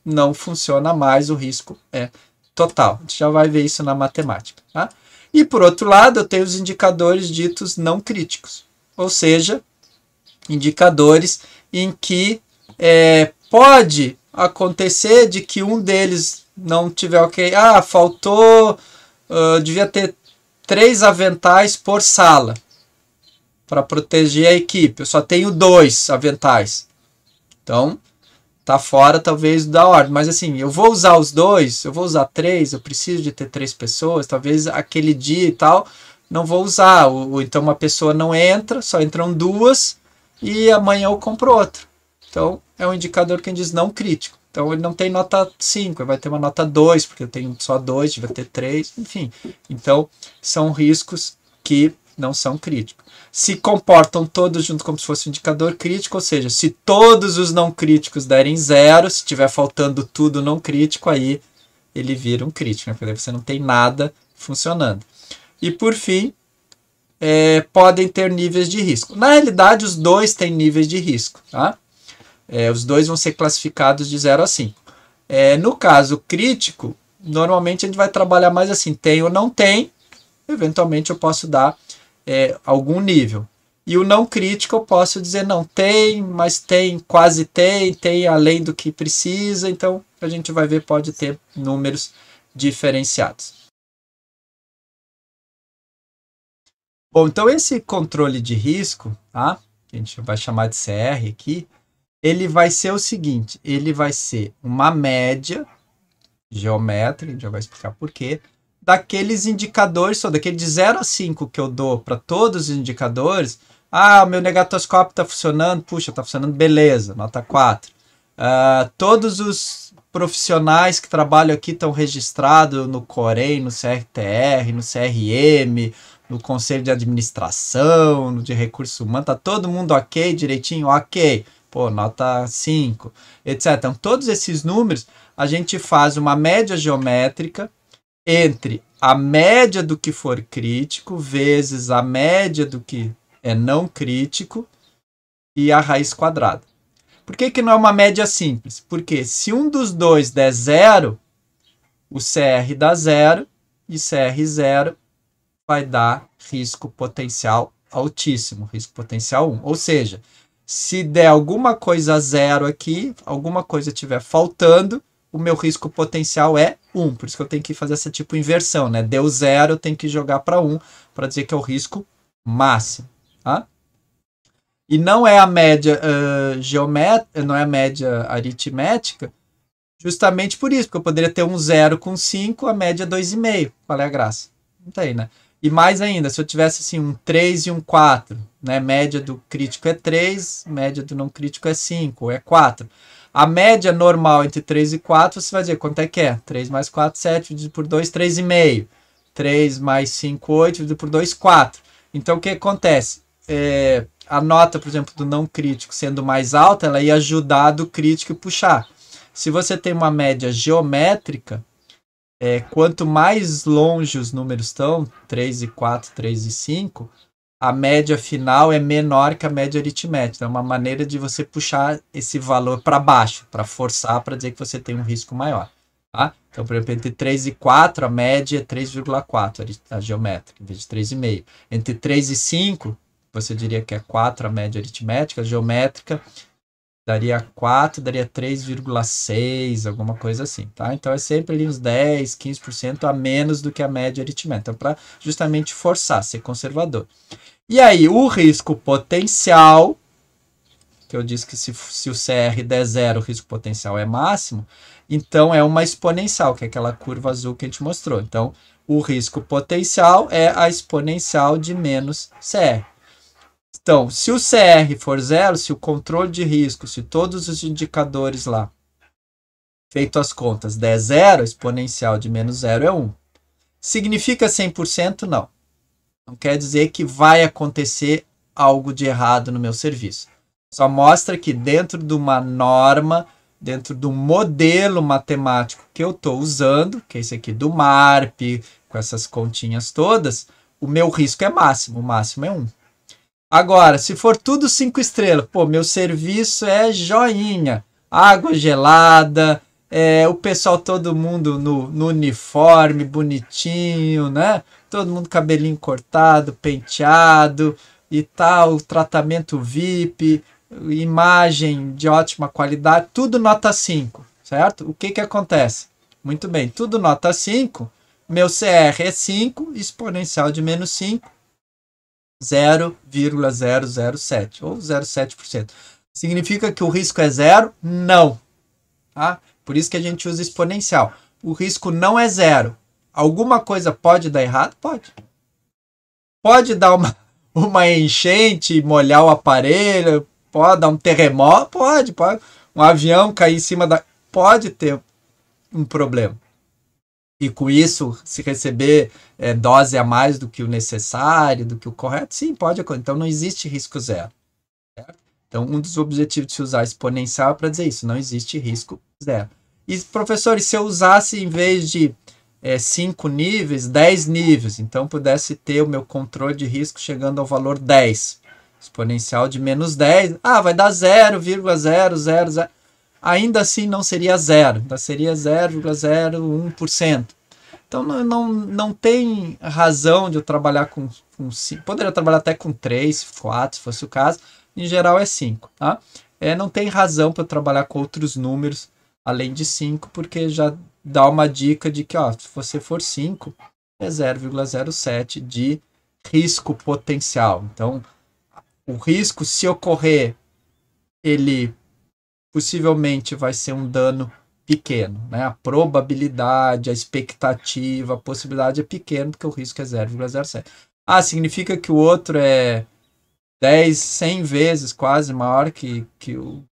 não funciona mais, o risco é total. A gente já vai ver isso na matemática. Tá? E, por outro lado, eu tenho os indicadores ditos não críticos. Ou seja, indicadores em que pode acontecer de que um deles não tiver ok. Ah, faltou, devia ter 3 aventais por sala para proteger a equipe. Eu só tenho 2 aventais. Então, tá fora talvez da ordem. Mas assim, eu vou usar os 2, eu vou usar 3, eu preciso de ter 3 pessoas. Talvez aquele dia e tal, não vou usar. Ou então uma pessoa não entra, só entram 2 e amanhã eu compro outro. Então, é um indicador que a gente diz não crítico. Então, ele não tem nota 5, ele vai ter uma nota 2, porque eu tenho só 2, vai ter 3, enfim. Então, são riscos que não são críticos. Se comportam todos juntos como se fosse um indicador crítico, ou seja, se todos os não críticos derem 0, se estiver faltando tudo não crítico, aí ele vira um crítico, né? Porque você não tem nada funcionando. E, por fim, podem ter níveis de risco. Na realidade, os dois têm níveis de risco, tá? Os dois vão ser classificados de 0 a 5. No caso crítico, normalmente a gente vai trabalhar mais assim, tem ou não tem, eventualmente eu posso dar algum nível. E o não crítico eu posso dizer não tem, mas tem, quase tem além do que precisa, então a gente vai ver, pode ter números diferenciados. Bom, então esse controle de risco, tá? A gente vai chamar de CR aqui, ele vai ser o seguinte, ele vai ser uma média geométrica, a gente já vai explicar por quê, daqueles indicadores, daquele de 0 a 5 que eu dou para todos os indicadores. Ah, o meu negatoscópio está funcionando, puxa, está funcionando, beleza, nota 4. Todos os profissionais que trabalham aqui estão registrados no Corém, no CRTR, no CRM, no Conselho de Administração, no de Recursos Humanos, está todo mundo ok, direitinho, ok. Pô, nota 5, etc. Então, todos esses números, a gente faz uma média geométrica entre a média do que for crítico vezes a média do que é não crítico e a raiz quadrada. Por que não é uma média simples? Porque se um dos dois der 0, o CR dá 0 e CR 0 vai dar risco potencial altíssimo, risco potencial 1. Ou seja, se der alguma coisa 0 aqui, alguma coisa estiver faltando, o meu risco potencial é 1. Por isso que eu tenho que fazer essa tipo de inversão, né? Deu 0, eu tenho que jogar para 1 para dizer que é o risco máximo. Tá? E não é a média geométrica, não é a média aritmética, justamente por isso, porque eu poderia ter um 0 com 5, a média é 2,5. Qual é a graça? Não tem, né? E mais ainda, se eu tivesse assim um 3 e um 4, né? Média do crítico é 3, média do não crítico é 5, ou é 4. A média normal entre 3 e 4, você vai dizer quanto é que é? 3 mais 4, 7, dividido por 2, 3,5. 3 mais 5, 8, dividido por 2, 4. Então, o que acontece? a nota, por exemplo, do não crítico sendo mais alta, ela ia ajudar a do crítico e puxar. Se você tem uma média geométrica, quanto mais longe os números estão, 3 e 4, 3 e 5, a média final é menor que a média aritmética. É uma maneira de você puxar esse valor para baixo, para forçar, para dizer que você tem um risco maior. Tá? Então, por exemplo, entre 3 e 4, a média é 3,4, a geométrica, em vez de 3,5. Entre 3 e 5, você diria que é 4 a média aritmética, a geométrica daria 4, daria 3,6, alguma coisa assim, tá? Então é sempre ali uns 10, 15% a menos do que a média aritmética, então, para justamente forçar, ser conservador. E aí, o risco potencial, que eu disse que se o CR der zero, o risco potencial é máximo, então é uma exponencial, que é aquela curva azul que a gente mostrou. Então, o risco potencial é a exponencial de menos CR. Então, se o CR for zero, se o controle de risco, se todos os indicadores lá, feito as contas, der zero, a exponencial de menos zero é 1. Significa 100%? Não. Não quer dizer que vai acontecer algo de errado no meu serviço. Só mostra que dentro de uma norma, dentro do modelo matemático que eu estou usando, que é esse aqui do MARP, com essas continhas todas, o meu risco é máximo, o máximo é 1. Agora, se for tudo 5 estrelas, pô, meu serviço é joinha, água gelada, o pessoal, todo mundo no uniforme, bonitinho, né? Todo mundo cabelinho cortado, penteado e tal, tratamento VIP, imagem de ótima qualidade, tudo nota 5, certo? O que acontece? Muito bem, tudo nota 5, meu CR é 5, exponencial de menos 5, 0,007 ou 0,7%. Significa que o risco é zero? Não. Tá? Por isso que a gente usa exponencial. O risco não é zero. Alguma coisa pode dar errado? Pode. Pode dar uma enchente, molhar o aparelho, pode dar um terremoto? Pode. Um avião cair em cima da... Pode ter um problema. E com isso, se receber dose a mais do que o necessário, do que o correto, sim, pode acontecer. Então, não existe risco zero. Certo? Então, um dos objetivos de se usar exponencial é para dizer isso, não existe risco zero. E, professor, se eu usasse, em vez de 5 níveis, 10 níveis, então pudesse ter o meu controle de risco chegando ao valor 10. Exponencial de menos 10, vai dar 0,000. Ainda assim não seria zero, ainda seria 0,01%. Então não tem razão de eu trabalhar com 5. Poderia trabalhar até com 3, 4, se fosse o caso. Em geral é 5. Tá? Não tem razão para eu trabalhar com outros números além de 5, porque já dá uma dica de que se você for 5, é 0,07 de risco potencial. Então, o risco, se ocorrer, ele possivelmente vai ser um dano pequeno, né? A probabilidade, a expectativa, a possibilidade é pequena, porque o risco é 0,07. Significa que o outro é 10, 100 vezes quase maior que o...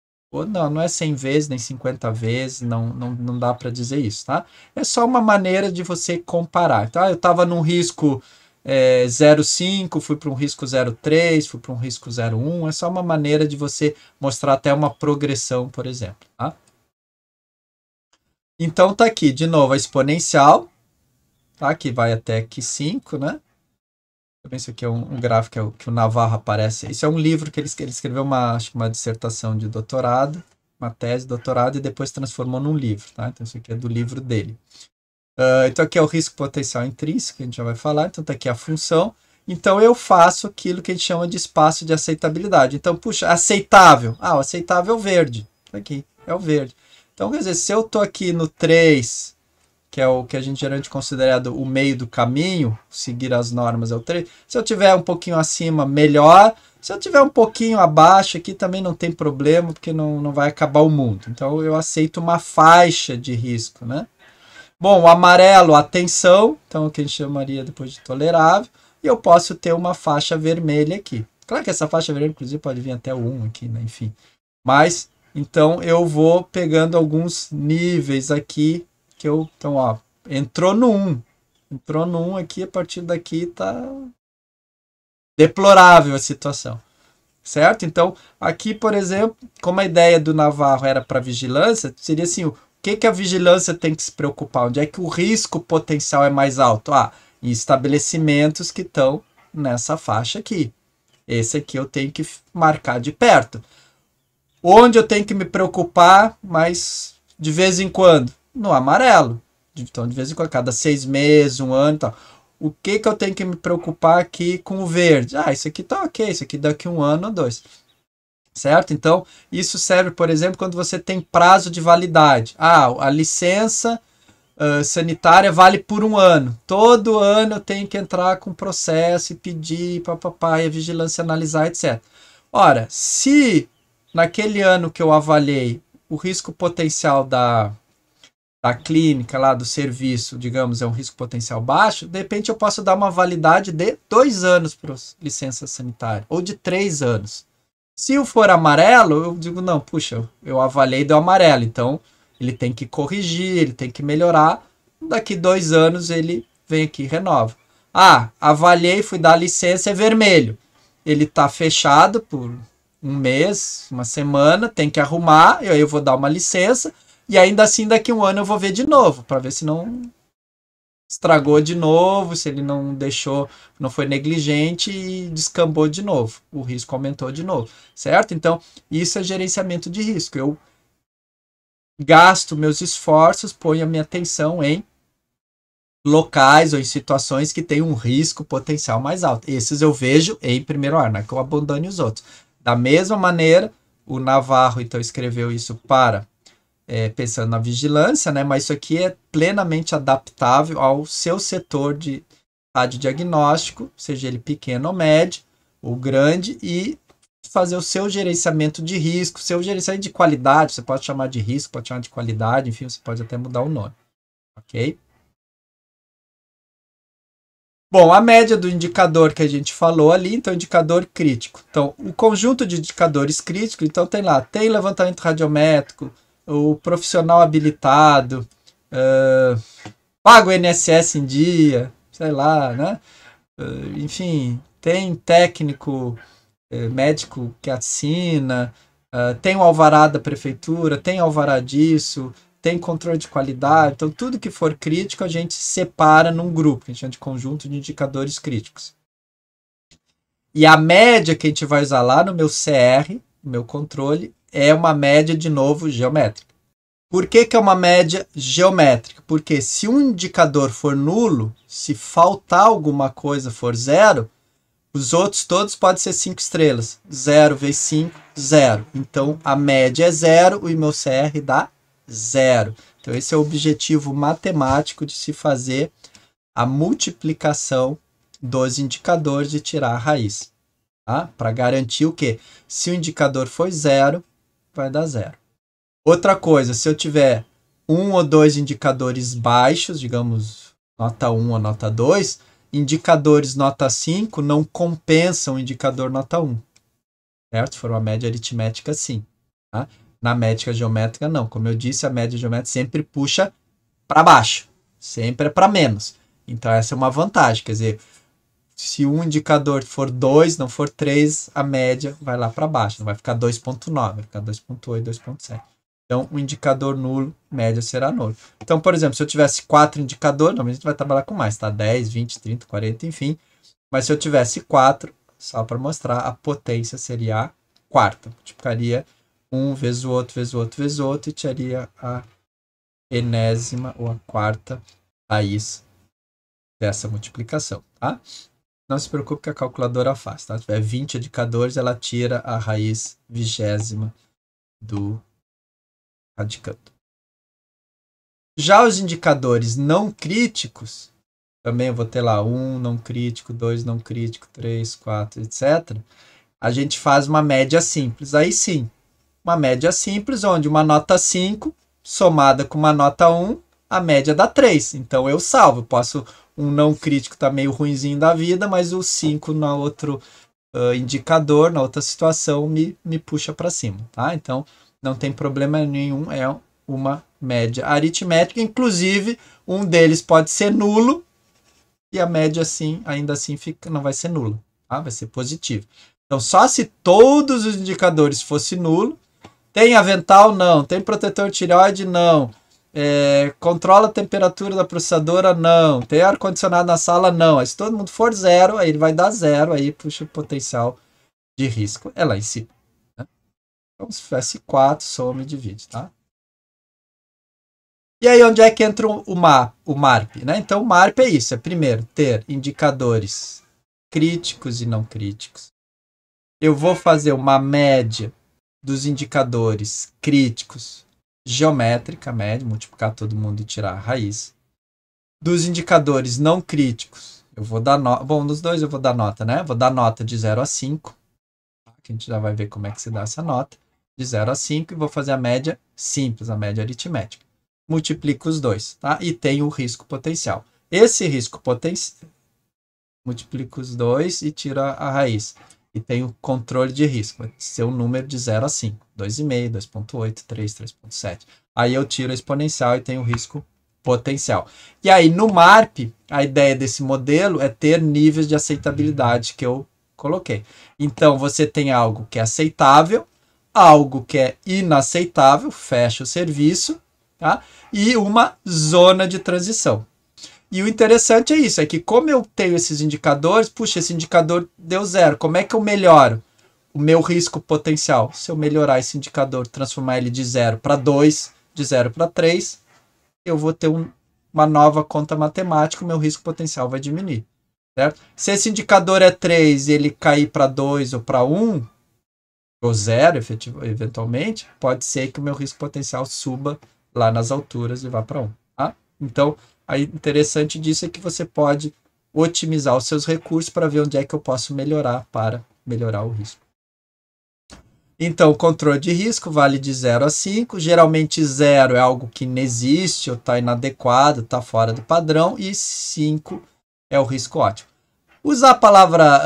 Não é 100 vezes, nem 50 vezes, não dá para dizer isso, tá? É só uma maneira de você comparar. Tá? Eu estava num risco 0,5, fui para um risco 0,3, fui para um risco 0,1, é só uma maneira de você mostrar até uma progressão, por exemplo. Tá? Então tá aqui, de novo, a exponencial, tá? Que vai até aqui 5, né? Isso aqui é um gráfico que o Navarro aparece. Isso é um livro que ele escreveu acho que uma dissertação de doutorado, uma tese de doutorado, e depois transformou num livro. Tá? Então isso aqui é do livro dele. Então aqui é o risco potencial intrínseco, que a gente já vai falar. Então tá aqui a função. Então eu faço aquilo que a gente chama de espaço de aceitabilidade. Então, puxa, aceitável. O aceitável é o verde. Aqui, é o verde. Então, quer dizer, se eu tô aqui no 3, que é o que a gente geralmente considera o meio do caminho, seguir as normas é o 3. Se eu tiver um pouquinho acima, melhor. Se eu tiver um pouquinho abaixo aqui, também não tem problema, porque não vai acabar o mundo. Então, eu aceito uma faixa de risco, né? Bom, o amarelo, atenção, então o que a gente chamaria depois de tolerável, e eu posso ter uma faixa vermelha aqui. Claro que essa faixa vermelha, inclusive, pode vir até o 1 aqui, né? Enfim. Mas, então, eu vou pegando alguns níveis aqui, então, entrou no 1. Entrou no 1 aqui, a partir daqui tá deplorável a situação. certo? Então, aqui, por exemplo, como a ideia do Navarro era para vigilância, seria assim, o que a vigilância tem que se preocupar? Onde é que o risco potencial é mais alto? Ah, em estabelecimentos que estão nessa faixa aqui. Esse aqui eu tenho que marcar de perto. Onde eu tenho que me preocupar, mas de vez em quando? No amarelo. Então, de vez em quando, cada 6 meses, 1 ano e tal. O que eu tenho que me preocupar aqui com o verde? Ah, isso aqui tá ok, isso aqui daqui 1 ano ou 2. Certo? Então, isso serve, por exemplo, quando você tem prazo de validade. Ah, a licença sanitária vale por 1 ano. Todo ano eu tenho que entrar com processo e pedir, papapá, e a vigilância analisar, etc. Ora, se naquele ano que eu avaliei o risco potencial da clínica, lá do serviço, digamos, é um risco potencial baixo, de repente eu posso dar uma validade de 2 anos para licença sanitária, ou de 3 anos. Se for amarelo, eu digo, não, puxa, eu avaliei do amarelo, então ele tem que corrigir, ele tem que melhorar, daqui 2 anos ele vem aqui e renova. Ah, avaliei, fui dar licença, é vermelho. Ele está fechado por 1 mês, 1 semana, tem que arrumar, e aí eu vou dar uma licença, e ainda assim daqui 1 ano eu vou ver de novo, para ver se não estragou de novo, se ele não deixou, não foi negligente e descambou de novo, o risco aumentou de novo, certo? Então, isso é gerenciamento de risco. Eu gasto meus esforços, ponho a minha atenção em locais ou em situações que têm um risco potencial mais alto. Esses eu vejo em primeiro ar, não é que eu abandone os outros. Da mesma maneira, o Navarro então escreveu isso para pensando na vigilância, né? Mas isso aqui é plenamente adaptável ao seu setor de radiodiagnóstico, seja ele pequeno ou médio, ou grande, e fazer o seu gerenciamento de risco, seu gerenciamento de qualidade, você pode chamar de risco, pode chamar de qualidade, enfim, você pode até mudar o nome, ok? Bom, a média do indicador que a gente falou ali, então indicador crítico. Então, o conjunto de indicadores críticos, então tem levantamento radiométrico, o profissional habilitado, paga o INSS em dia, sei lá, né? Enfim, tem técnico, médico que assina, tem o alvará da prefeitura, tem alvará disso, tem controle de qualidade. Então, tudo que for crítico, a gente separa num grupo, que a gente chama de conjunto de indicadores críticos. E a média que a gente vai usar lá no meu CR, no meu controle, é uma média, de novo, geométrica. Por que é uma média geométrica? Porque se um indicador for nulo, se faltar alguma coisa for 0, os outros todos podem ser 5 estrelas. 0 vezes 5, 0. Então, a média é 0 e o meu CR dá 0. Então, esse é o objetivo matemático de se fazer a multiplicação dos indicadores e tirar a raiz. Tá? Para garantir o quê? Se o indicador for 0, vai dar 0. Outra coisa, se eu tiver 1 ou 2 indicadores baixos, digamos, nota 1 ou nota 2, indicadores nota 5 não compensam o indicador nota 1. Certo? Se for uma média aritmética, sim. Tá? Na métrica geométrica, não. Como eu disse, a média geométrica sempre puxa para baixo. Sempre é para menos. Então, essa é uma vantagem. Quer dizer, se um indicador for 2, não for 3, a média vai lá para baixo. Não vai ficar 2.9, vai ficar 2.8, 2.7. Então, o indicador nulo, média será nulo. Então, por exemplo, se eu tivesse 4 indicadores, normalmente a gente vai trabalhar com mais, tá? 10, 20, 30, 40, enfim. Mas se eu tivesse 4, só para mostrar, a potência seria a quarta. Multiplicaria 1 vezes o outro, vezes o outro, vezes o outro, e tiraria a enésima ou a quarta raiz dessa multiplicação, tá? Não se preocupe que a calculadora faz, tá? Se tiver 20 indicadores, ela tira a raiz 20ª do radicando. Já os indicadores não críticos, também eu vou ter lá 1 não crítico, 2 não crítico, 3, 4, etc. A gente faz uma média simples. Aí sim, uma média simples, onde uma nota 5 somada com uma nota 1, a média dá 3. Então eu salvo. Posso, um não crítico tá meio ruinzinho da vida, mas o 5 no outro indicador, na outra situação, me puxa para cima. Tá? Então, não tem problema nenhum, é uma média aritmética. Inclusive, um deles pode ser nulo e a média, assim, ainda assim, não vai ser nulo. Tá? Vai ser positivo. Então, só se todos os indicadores fossem nulo. Tem avental? Não. Tem protetor tireoide? Não. Controla a temperatura da processadora? Não. Tem ar-condicionado na sala? Não. Aí, se todo mundo for zero, aí ele vai dar zero, aí puxa o potencial de risco. É lá em cima. Né? Então, se tivesse 4, soma e divide, tá? E aí, onde é que entra o MARP? Né? Então, o MARP é isso. É, primeiro, ter indicadores críticos e não críticos. Eu vou fazer uma média dos indicadores críticos, geométrica, média, multiplicar todo mundo e tirar a raiz. Dos indicadores não críticos, eu vou dar nota. Bom, nos dois eu vou dar nota, né? Vou dar nota de 0 a 5. Que a gente já vai ver como é que se dá essa nota. De 0 a 5 e vou fazer a média simples, a média aritmética. Multiplico os dois, tá? E tenho o risco potencial. Esse risco potencial, multiplico os dois e tiro a raiz. E tenho controle de risco. Vai ser um número de 0 a 5. 2,5, 2,8, 3, 3,7. Aí eu tiro a exponencial e tenho o risco potencial. E aí, no MARP, a ideia desse modelo é ter níveis de aceitabilidade que eu coloquei. Então, você tem algo que é aceitável, algo que é inaceitável, fecha o serviço, tá? E uma zona de transição. E o interessante é isso, é que como eu tenho esses indicadores, puxa, esse indicador deu zero, como é que eu melhoro o meu risco potencial? Se eu melhorar esse indicador, transformar ele de 0 para 2, de 0 para 3, eu vou ter uma nova conta matemática, o meu risco potencial vai diminuir. Certo? Se esse indicador é 3 e ele cair para 2 ou para 1, ou 0, eventualmente, pode ser que o meu risco potencial suba lá nas alturas e vá para 1. Tá? Então, aí interessante disso é que você pode otimizar os seus recursos para ver onde é que eu posso melhorar para melhorar o risco. Então, o controle de risco vale de 0 a 5. Geralmente 0 é algo que não existe, ou está inadequado, está fora do padrão, e 5 é o risco ótimo. Usar a palavra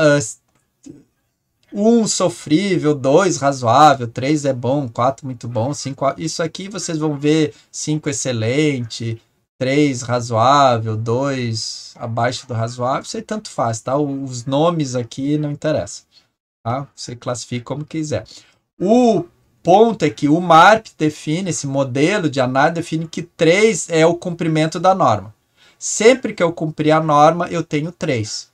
1 sofrível, 2 razoável, 3 é bom, 4 muito bom, 5... Isso aqui vocês vão ver 5 excelente, 3 razoável, 2 abaixo do razoável, isso aí tanto faz, tá? Os nomes aqui não interessam, tá? Você classifica como quiser. O ponto é que o MARP define, esse modelo de análise define que 3 é o cumprimento da norma. Sempre que eu cumprir a norma, eu tenho 3.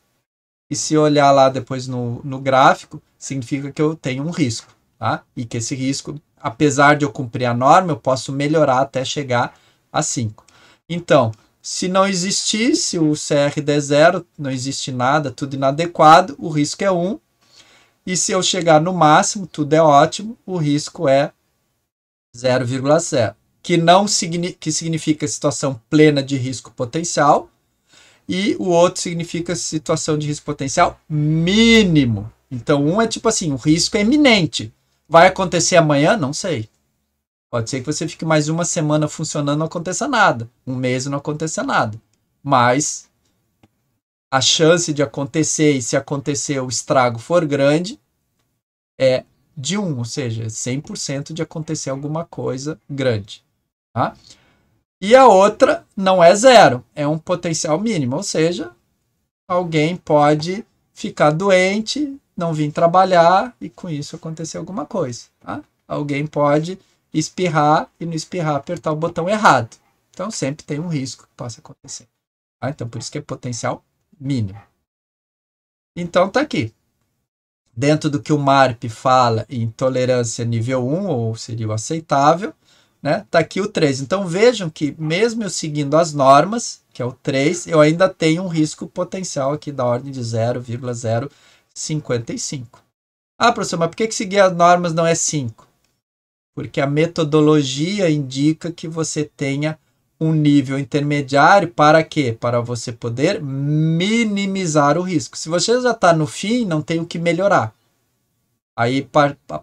E se olhar lá depois no gráfico, significa que eu tenho um risco, tá? E que esse risco, apesar de eu cumprir a norma, eu posso melhorar até chegar a 5. Então, se não existisse o CRD é 0, não existe nada, tudo inadequado, o risco é 1. E se eu chegar no máximo, tudo é ótimo, o risco é 0,0. Que significa situação plena de risco potencial. E o outro significa situação de risco potencial mínimo. Então, um é tipo assim, o risco é iminente. Vai acontecer amanhã? Não sei. Pode ser que você fique mais uma semana funcionando e não aconteça nada. Um mês e não aconteça nada. Mas a chance de acontecer, e se acontecer o estrago for grande, é de 1, ou seja, 100% de acontecer alguma coisa grande. Tá? E a outra não é 0, é um potencial mínimo, ou seja, alguém pode ficar doente, não vir trabalhar e com isso acontecer alguma coisa. Tá? Alguém pode espirrar e no espirrar apertar o botão errado. Então sempre tem um risco que possa acontecer. Tá? Então por isso que é potencial mínimo. Então tá aqui. Dentro do que o MARP fala em tolerância nível 1, ou seria o aceitável, né? Tá aqui o 3. Então vejam que mesmo eu seguindo as normas, que é o 3, eu ainda tenho um risco potencial aqui da ordem de 0,055. Ah, professor, mas por que seguir as normas não é 5? Porque a metodologia indica que você tenha um nível intermediário para quê? Para você poder minimizar o risco. Se você já está no fim, não tem o que melhorar. Aí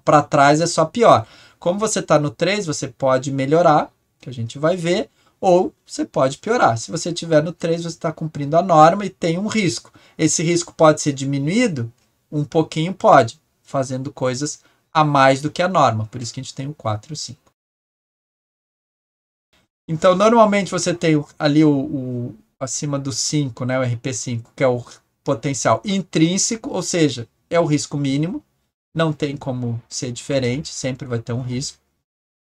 para trás é só pior. Como você está no 3, você pode melhorar, que a gente vai ver, ou você pode piorar. Se você estiver no 3, você está cumprindo a norma e tem um risco. Esse risco pode ser diminuído? Um pouquinho pode, fazendo coisas a mais do que a norma. Por isso que a gente tem o 4 e o 5. Então, normalmente você tem ali acima do 5, né, o RP5, que é o potencial intrínseco, ou seja, é o risco mínimo. não tem como ser diferente, sempre vai ter um risco.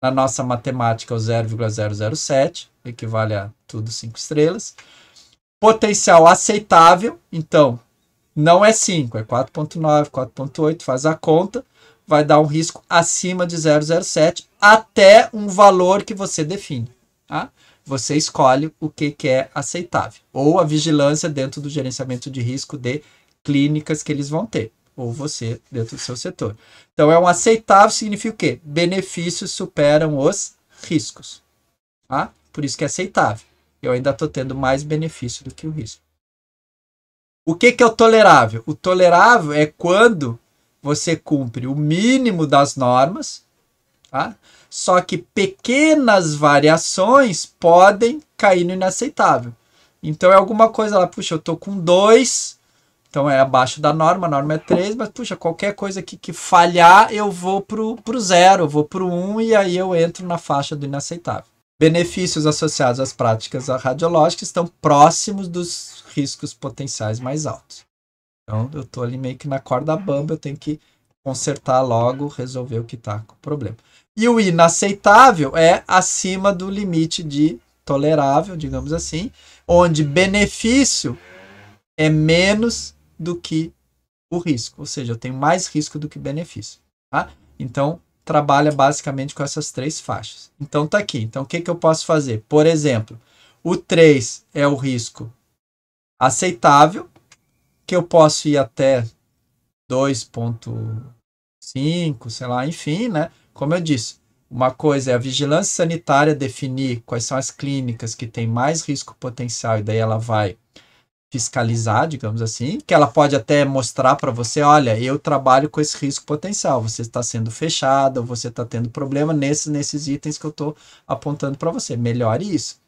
Na nossa matemática, o 0,007 equivale a tudo 5 estrelas. Potencial aceitável, então, não é 5, é 4,9, 4,8, faz a conta, vai dar um risco acima de 0,07 até um valor que você define. Tá? Você escolhe o que é aceitável. Ou a vigilância dentro do gerenciamento de risco de clínicas que eles vão ter. Ou você dentro do seu setor. Então, é um aceitável, significa o quê? Benefícios superam os riscos. Tá? Por isso que é aceitável. Eu ainda estou tendo mais benefício do que o risco. O que é o tolerável? O tolerável é quando você cumpre o mínimo das normas, tá? Só que pequenas variações podem cair no inaceitável. Então é alguma coisa lá, puxa, eu estou com 2, então é abaixo da norma, a norma é 3, mas puxa, qualquer coisa que falhar, eu vou pro 0, eu vou pro 1 e aí eu entro na faixa do inaceitável. Benefícios associados às práticas radiológicas estão próximos dos riscos potenciais mais altos. Então, eu estou ali meio que na corda bamba, eu tenho que consertar logo, resolver o que está com o problema. E o inaceitável é acima do limite de tolerável, digamos assim, onde benefício é menos do que o risco. Ou seja, eu tenho mais risco do que benefício. Tá? Então, trabalha basicamente com essas 3 faixas. Então, tá aqui. Então, o que eu posso fazer? Por exemplo, o 3 é o risco aceitável, que eu posso ir até 2,5, sei lá, enfim, né? Como eu disse, uma coisa é a vigilância sanitária definir quais são as clínicas que têm mais risco potencial e daí ela vai fiscalizar, digamos assim, que ela pode até mostrar para você, olha, eu trabalho com esse risco potencial, você está sendo fechado, ou você está tendo problema nesses itens que eu estou apontando para você, melhore isso,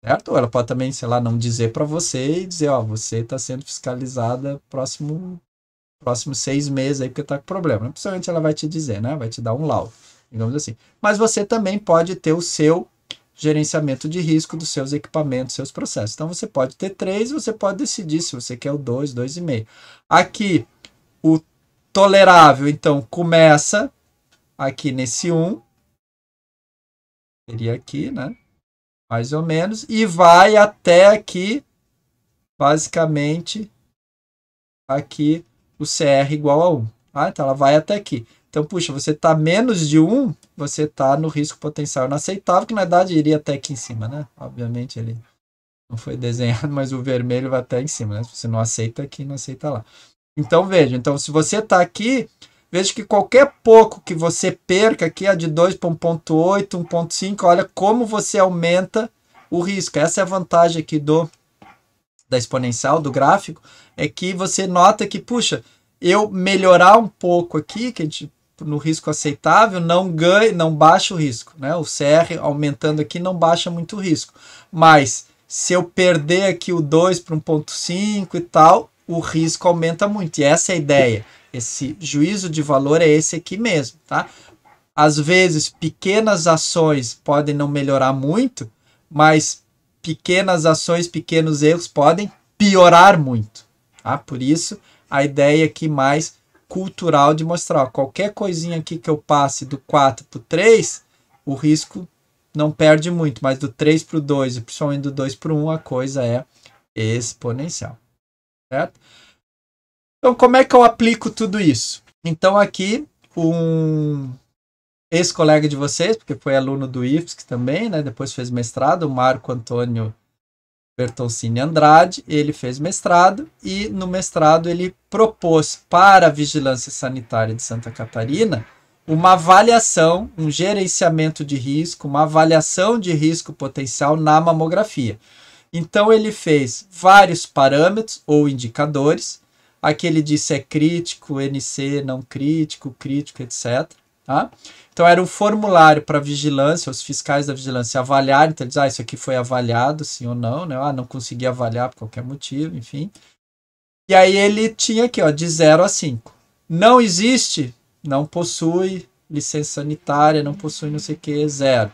certo? Ou ela pode também, sei lá, não dizer para você e dizer, ó, você está sendo fiscalizada próximos 6 meses aí porque está com problema. Principalmente ela vai te dizer, né? Vai te dar um laudo, digamos assim. Mas você também pode ter o seu gerenciamento de risco dos seus equipamentos, seus processos. Então, você pode ter 3, você pode decidir se você quer o 2, 2,5. Aqui, o tolerável, então, começa aqui nesse 1. Seria aqui, né? Mais ou menos. E vai até aqui, basicamente, aqui, o CR igual a 1. Tá? Então, ela vai até aqui. Então, puxa, você está menos de 1, você está no risco potencial inaceitável, que na verdade iria até aqui em cima, né? Obviamente ele não foi desenhado, mas o vermelho vai até em cima, né? Se você não aceita aqui, não aceita lá. Então, veja, então, se você está aqui, veja que qualquer pouco que você perca aqui, de 2 para 1,8, 1,5, olha como você aumenta o risco. Essa é a vantagem aqui da exponencial, do gráfico, é que você nota que, puxa, eu melhorar um pouco aqui, que a gente no risco aceitável, não baixa o risco, né? O CR aumentando aqui não baixa muito o risco. Mas se eu perder aqui o 2 para 1,5 e tal, o risco aumenta muito. E essa é a ideia. Esse juízo de valor é esse aqui mesmo, tá? Às vezes, pequenas ações podem não melhorar muito, mas pequenas ações, pequenos erros podem piorar muito, tá? Por isso, a ideia aqui mais cultural de mostrar, ó, qualquer coisinha aqui que eu passe do 4 para o 3, o risco não perde muito, mas do 3 para o 2 e principalmente do 2 para o 1, a coisa é exponencial, certo? Então, como é que eu aplico tudo isso? Então, aqui, um ex-colega de vocês, porque foi aluno do IFSC também, né? Depois fez mestrado, o Marco Antônio Bertoncini Andrade, ele fez mestrado e no mestrado ele propôs para a Vigilância Sanitária de Santa Catarina uma avaliação, um gerenciamento de risco, uma avaliação de risco potencial na mamografia. Então ele fez vários parâmetros ou indicadores, aqui ele disse é crítico, NC, não crítico, crítico, etc. Tá? Então era um formulário para vigilância, os fiscais da vigilância avaliarem, então eles, isso aqui foi avaliado, sim ou não, né? Não consegui avaliar por qualquer motivo, enfim. E aí ele tinha aqui, ó, de 0 a 5. Não existe, não possui licença sanitária, não possui não sei o que, 0.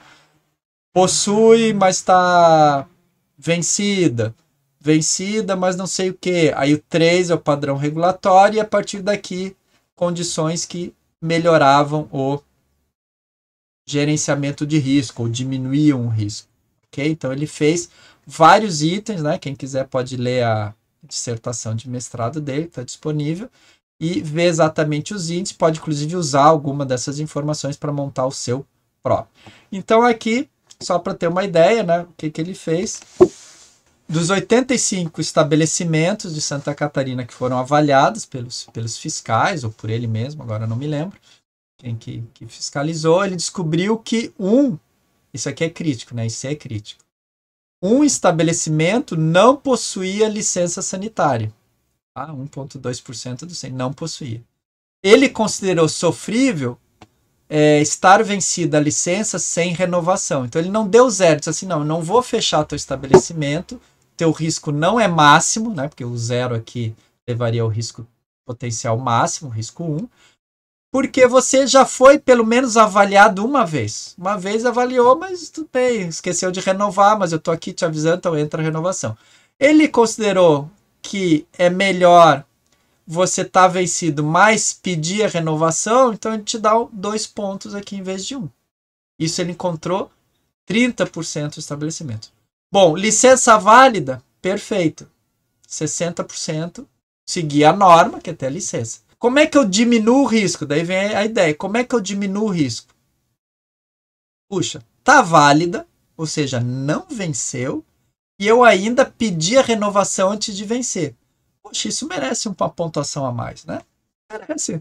Possui, mas está vencida, mas não sei o que. Aí o 3 é o padrão regulatório e a partir daqui, condições que melhoravam o gerenciamento de risco, ou diminuíam o risco. Ok? Então ele fez vários itens, né? Quem quiser pode ler a dissertação de mestrado dele, está disponível, e ver exatamente os índices, pode inclusive usar alguma dessas informações para montar o seu próprio. Então aqui, só para ter uma ideia, né? O que ele fez? Dos 85 estabelecimentos de Santa Catarina que foram avaliados pelos fiscais, ou por ele mesmo, agora não me lembro, quem que fiscalizou, ele descobriu que isso aqui é crítico, né? Isso é crítico. Um estabelecimento não possuía licença sanitária. Tá? 1,2% do 100 não possuía. Ele considerou sofrível estar vencida a licença sem renovação. Então ele não deu zero, disse assim, não vou fechar teu estabelecimento, teu risco não é máximo, né? Porque o zero aqui levaria ao risco potencial máximo, risco 1, porque você já foi pelo menos avaliado uma vez. Uma vez avaliou, mas tudo bem, esqueceu de renovar, mas eu estou aqui te avisando, então entra a renovação. Ele considerou que é melhor você estar vencido, mas pedir a renovação, então ele te dá 2 pontos aqui em vez de 1. Isso ele encontrou 30% do estabelecimento. Bom, licença válida, perfeito. 60% seguir a norma, que é ter a licença. Como é que eu diminuo o risco? Daí vem a ideia. Como é que eu diminuo o risco? Puxa, tá válida, ou seja, não venceu, e eu ainda pedi a renovação antes de vencer. Poxa, isso merece uma pontuação a mais, né?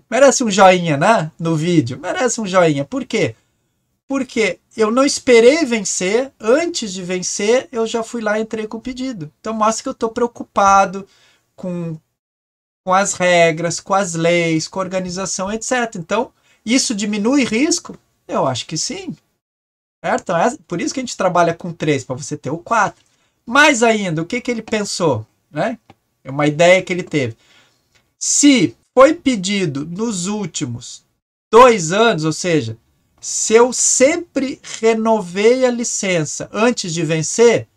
Merece um joinha, né? No vídeo. Merece um joinha. Por quê? Porque eu não esperei vencer, antes de vencer, eu já fui lá e entrei com o pedido. Então mostra que eu estou preocupado com as regras, com as leis, com a organização, etc. Então, isso diminui risco? Eu acho que sim. Certo? Então, por isso que a gente trabalha com 3, para você ter o 4. Mais ainda, o que ele pensou? Né? É uma ideia que ele teve. Se foi pedido nos últimos 2 anos, ou seja, se eu sempre renovei a licença antes de vencer,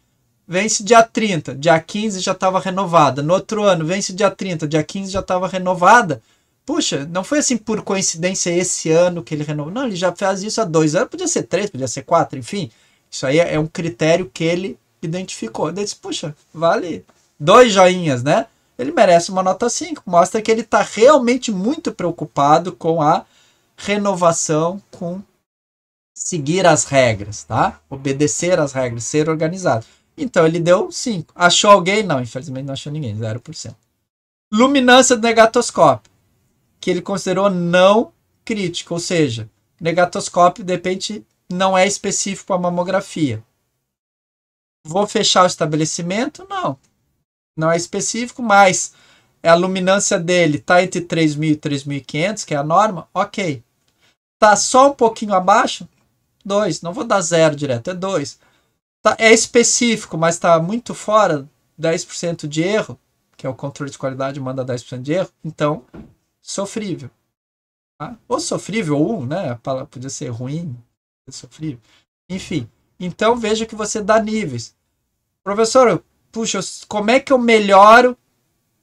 vence dia 30, dia 15 já estava renovada. No outro ano, vence dia 30, dia 15 já estava renovada. Puxa, não foi assim por coincidência esse ano que ele renovou. Não, ele já faz isso há 2 anos, podia ser 3, podia ser 4, enfim. Isso aí é um critério que ele identificou. Ele disse, puxa, vale 2 joinhas, né? Ele merece uma nota 5. Mostra que ele está realmente muito preocupado com a renovação, com seguir as regras, tá? Obedecer às regras, ser organizado. Então ele deu 5. Achou alguém? Não, infelizmente não achou ninguém, 0%. Luminância do negatoscópio, que ele considerou não crítico, ou seja, negatoscópio de repente não é específico para mamografia. Vou fechar o estabelecimento? Não. Não é específico, mas a luminância dele está entre 3.000 e 3.500, que é a norma, ok. Está só um pouquinho abaixo? 2. Não vou dar 0 direto, é 2. É específico, mas está muito fora, 10% de erro, que é o controle de qualidade, manda 10% de erro, então, sofrível. Tá? Ou sofrível, ou 1, né? A palavra podia ser ruim, sofrível. Enfim, então veja que você dá níveis. Professor, puxa, como é que eu melhoro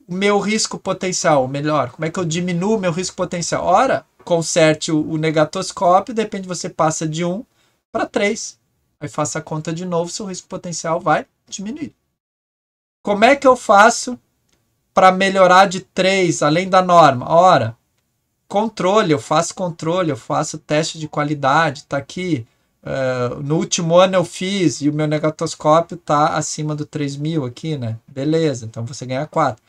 o meu risco potencial? Melhor, como é que eu diminuo o meu risco potencial? Ora, conserte o negatoscópio, de repente você passa de 1 para 3. Aí faça a conta de novo, seu risco potencial vai diminuir. Como é que eu faço para melhorar de 3, além da norma? Ora, controle, eu faço teste de qualidade, está aqui. No último ano eu fiz e o meu negatoscópio está acima do 3.000 aqui, né? Beleza, então você ganha 4.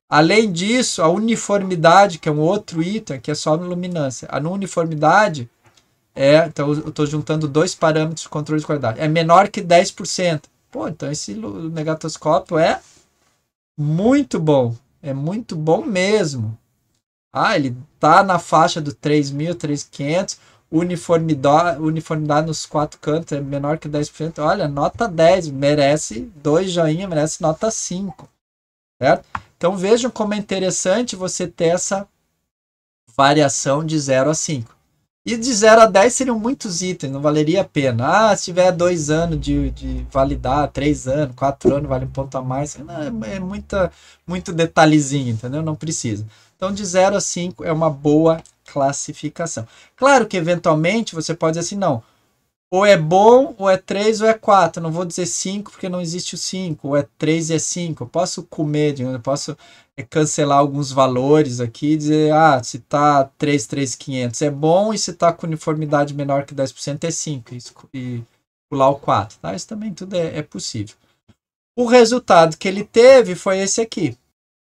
Além disso, a uniformidade, que é um outro item, que é só luminância. A uniformidade então eu estou juntando 2 parâmetros de controle de qualidade. É menor que 10%. Pô, então esse negatoscópio é muito bom. É muito bom mesmo. Ele está na faixa do 3.000, 3.500. Uniformidade nos 4 cantos é menor que 10%. Olha, nota 10. Merece 2 joinha, merece nota 5. Certo? Então vejam como é interessante você ter essa variação de 0 a 5. E de 0 a 10 seriam muitos itens, não valeria a pena. Se tiver 2 anos de validar, 3 anos, 4 anos, vale um ponto a mais. Não, muito detalhezinho, entendeu? Não precisa. Então, de 0 a 5 é uma boa classificação. Claro que, eventualmente, você pode dizer assim, não, ou é bom, ou é 3, ou é 4. Não vou dizer 5, porque não existe o 5. Ou é 3 e é 5. Eu posso comer, eu posso cancelar alguns valores aqui e dizer, se está 3,500 é bom, e se está com uniformidade menor que 10% é 5. E pular o 4. Tá? Isso também tudo é possível. O resultado que ele teve foi esse aqui.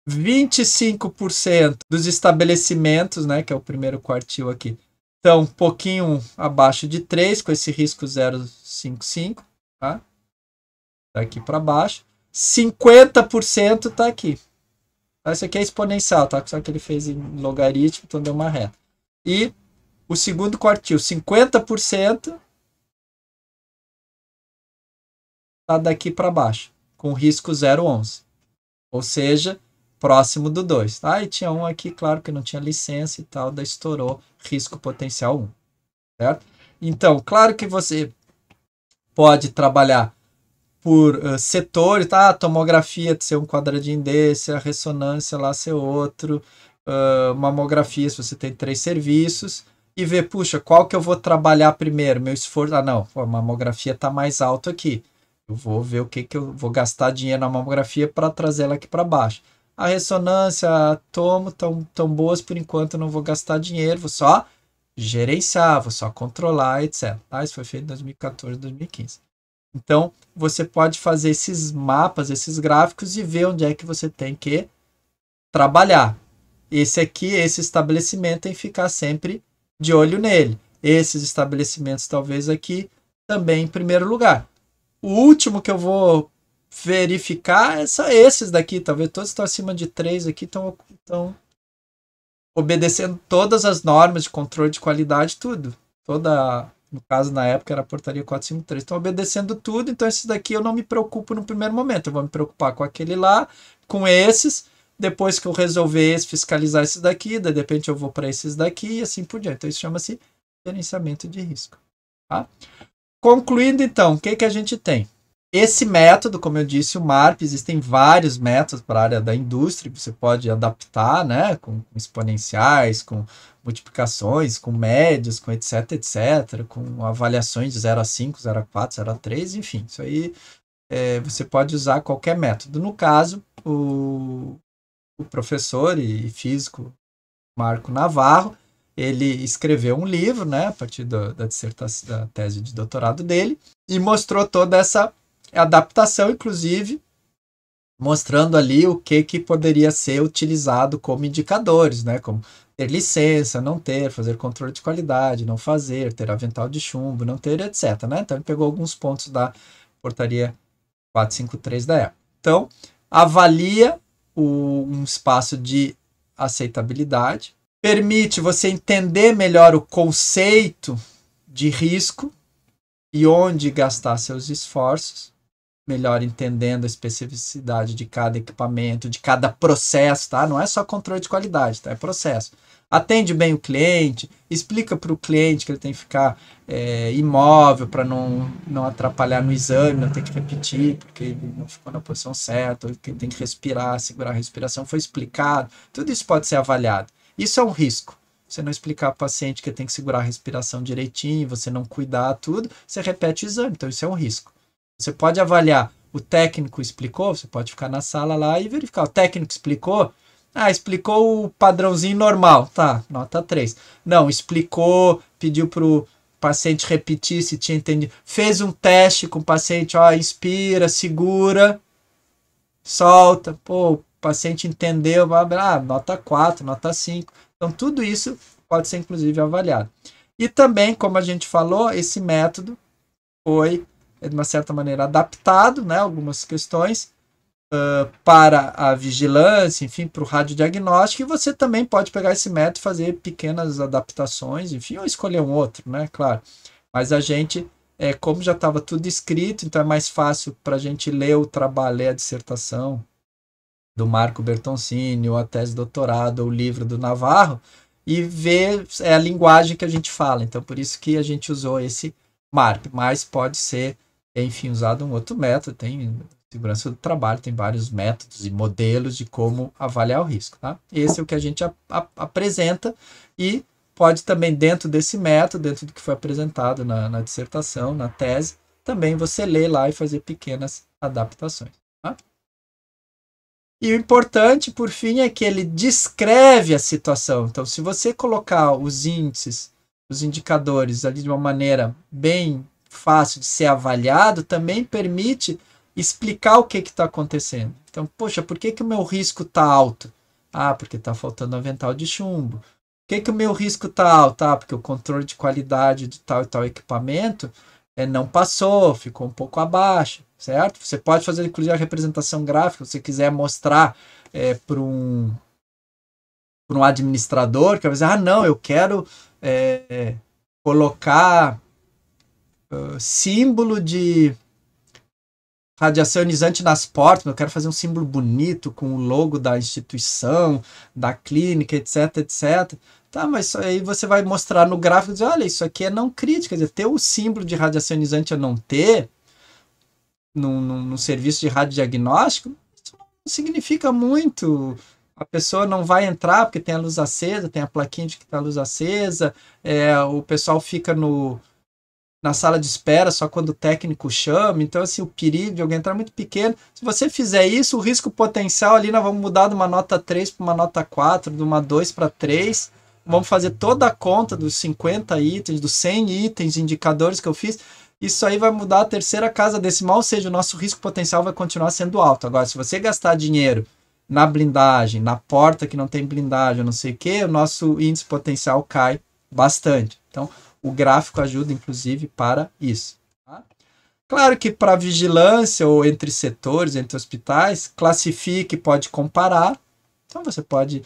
25% dos estabelecimentos, né, que é o primeiro quartil aqui, estão um pouquinho abaixo de 3, com esse risco 0,55, tá? Daqui para baixo. 50% está aqui. Esse aqui é exponencial, tá? Só que ele fez em logaritmo, então deu uma reta. E o segundo quartil, 50% está daqui para baixo, com risco 0,11. Ou seja, próximo do 2. Tá? E tinha um aqui, claro que não tinha licença e tal, daí estourou risco potencial 1. Certo? Então, claro que você pode trabalhar por setores, tá? A tomografia ser um quadradinho desse, a ressonância lá ser outro, mamografia se você tem 3 serviços, e ver, puxa, qual que eu vou trabalhar primeiro? Meu esforço, não, a mamografia está mais alto aqui. Eu vou ver o que eu vou gastar dinheiro na mamografia para trazer ela aqui para baixo. A ressonância, a tomo, tão boas por enquanto, eu não vou gastar dinheiro, vou só gerenciar, vou só controlar, etc. Isso foi feito em 2014, 2015. Então, você pode fazer esses mapas, esses gráficos e ver onde é que você tem que trabalhar. Esse aqui, esse estabelecimento, tem que ficar sempre de olho nele. Esses estabelecimentos, talvez aqui, também em primeiro lugar. O último que eu vou verificar são esses daqui. Talvez todos estão acima de 3 aqui, estão obedecendo todas as normas de controle de qualidade, tudo. No caso, na época, era a portaria 453. Estão obedecendo tudo, então esses daqui eu não me preocupo no primeiro momento. Eu vou me preocupar com aquele lá, com esses. Depois que eu resolver fiscalizar esses daqui, de repente eu vou para esses daqui e assim por diante. Então isso chama-se gerenciamento de risco. Tá? Concluindo, então, o que a gente tem? Esse método, como eu disse, o MARP, existem vários métodos para a área da indústria que você pode adaptar, né, com exponenciais, com multiplicações, com médias, com etc, etc, com avaliações de 0 a 5, 0 a 4, 0 a 3, enfim, isso aí você pode usar qualquer método. No caso, o professor e físico Marco Navarro, ele escreveu um livro, né, a partir da dissertação, da tese de doutorado dele, e mostrou toda essa adaptação, inclusive, mostrando ali o que poderia ser utilizado como indicadores, né, como ter licença, não ter, fazer controle de qualidade, não fazer, ter avental de chumbo, não ter, etc. Né? Então, ele pegou alguns pontos da portaria 453 da época. Então, avalia um espaço de aceitabilidade, permite você entender melhor o conceito de risco e onde gastar seus esforços, melhor entendendo a especificidade de cada equipamento, de cada processo, tá? Não é só controle de qualidade, tá? É processo. Atende bem o cliente, explica para o cliente que ele tem que ficar imóvel para não atrapalhar no exame, não ter que repetir porque ele não ficou na posição certa, ou que ele tem que respirar, segurar a respiração, foi explicado. Tudo isso pode ser avaliado. Isso é um risco. Você não explicar ao paciente que ele tem que segurar a respiração direitinho, você não cuidar tudo, você repete o exame. Então isso é um risco. Você pode avaliar, o técnico explicou, você pode ficar na sala lá e verificar. O técnico explicou? Explicou o padrãozinho normal, tá, nota 3. Não, explicou, pediu para o paciente repetir se tinha entendido. Fez um teste com o paciente, inspira, segura, solta. Pô, o paciente entendeu, nota 4, nota 5. Então, tudo isso pode ser, inclusive, avaliado. E também, como a gente falou, esse método foi de uma certa maneira adaptado, né, algumas questões para a vigilância, enfim, para o radiodiagnóstico, e você também pode pegar esse método e fazer pequenas adaptações, enfim, ou escolher um outro, né, claro. Mas a gente, como já estava tudo escrito, então é mais fácil para a gente ler o trabalho, ler a dissertação do Marco Bertoncini, ou a tese de doutorado, ou o livro do Navarro, e ver a linguagem que a gente fala. Então, por isso que a gente usou esse MARP, mas pode ser, enfim, usado um outro método, tem Segurança do trabalho tem vários métodos e modelos de como avaliar o risco, tá? Esse é o que a gente apresenta e pode também, dentro desse método, dentro do que foi apresentado na dissertação, na tese, também você ler lá e fazer pequenas adaptações, tá? E o importante, por fim, é que ele descreve a situação. Então, se você colocar os índices, os indicadores ali de uma maneira bem fácil de ser avaliado, também permite explicar o que está acontecendo. Então, poxa, por que o meu risco está alto? Ah, porque está faltando avental de chumbo. Por que o meu risco está alto? Ah, porque o controle de qualidade de tal e tal equipamento não passou, ficou um pouco abaixo, certo? Você pode fazer, inclusive, a representação gráfica, se você quiser mostrar para um administrador, que vai dizer, ah, não, eu quero colocar símbolo de radiação ionizante nas portas, eu quero fazer um símbolo bonito com o logo da instituição, da clínica, etc, etc. Tá, mas aí você vai mostrar no gráfico e dizer, olha, isso aqui é não crítico, quer dizer, ter o símbolo de radiação ionizante a não ter no serviço de radiodiagnóstico, isso não significa muito. A pessoa não vai entrar porque tem a luz acesa, tem a plaquinha de que está a luz acesa, o pessoal fica na sala de espera só quando o técnico chama, então assim, o perigo de alguém entrar é muito pequeno. Se você fizer isso, o risco potencial ali, nós vamos mudar de uma nota 3 para uma nota 4, de uma 2 para 3, vamos fazer toda a conta dos 50 itens, dos 100 itens, indicadores que eu fiz, isso aí vai mudar a terceira casa decimal, ou seja, o nosso risco potencial vai continuar sendo alto. Agora, se você gastar dinheiro na blindagem, na porta que não tem blindagem, não sei o que, o nosso índice potencial cai bastante. Então, o gráfico ajuda, inclusive, para isso. Tá? Claro que para vigilância ou entre setores, entre hospitais, classifique, pode comparar. Então, você pode,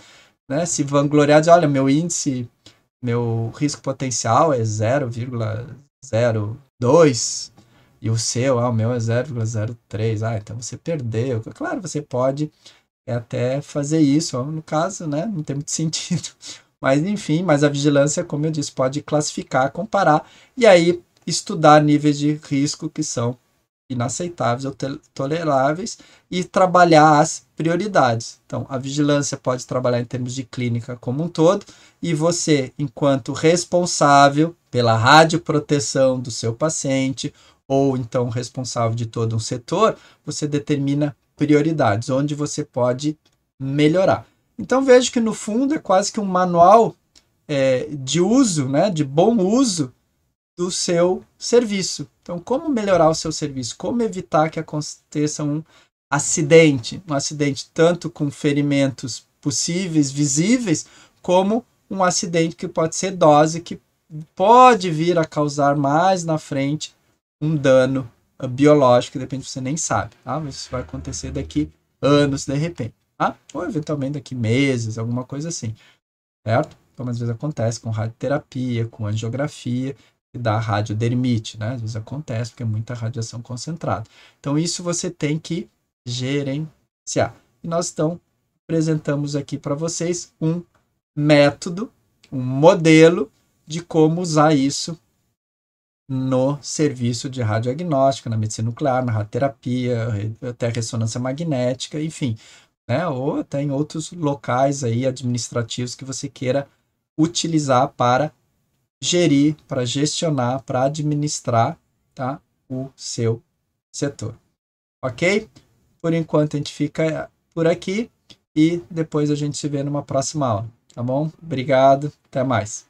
né, se vangloriar, dizer, olha, meu índice, meu risco potencial é 0,02 e o seu, o meu é 0,03. Então você perdeu. Claro, você pode até fazer isso. No caso, né, não tem muito sentido. Mas, enfim, mas a vigilância, como eu disse, pode classificar, comparar e aí estudar níveis de risco que são inaceitáveis ou toleráveis e trabalhar as prioridades. Então, a vigilância pode trabalhar em termos de clínica como um todo e você, enquanto responsável pela radioproteção do seu paciente ou então responsável de todo um setor, você determina prioridades, onde você pode melhorar. Então vejo que no fundo é quase que um manual de uso, né, de bom uso do seu serviço. Então, como melhorar o seu serviço? Como evitar que aconteça um acidente tanto com ferimentos possíveis, visíveis, como um acidente que pode ser dose, que pode vir a causar mais na frente um dano biológico, que de repente você nem sabe, tá? Mas isso vai acontecer daqui anos, de repente. Ou eventualmente daqui meses, alguma coisa assim, certo? Então, às vezes acontece com radioterapia, com angiografia, que dá radiodermite, né? Às vezes acontece porque é muita radiação concentrada. Então, isso você tem que gerenciar. E nós, então, apresentamos aqui para vocês um método, um modelo de como usar isso no serviço de radiodiagnóstico, na medicina nuclear, na radioterapia, até ressonância magnética, enfim, né? Ou até em outros locais aí administrativos que você queira utilizar para gerir, para gestionar, para administrar, tá, o seu setor. Ok? Por enquanto a gente fica por aqui e depois a gente se vê numa próxima aula, tá bom? Obrigado, até mais.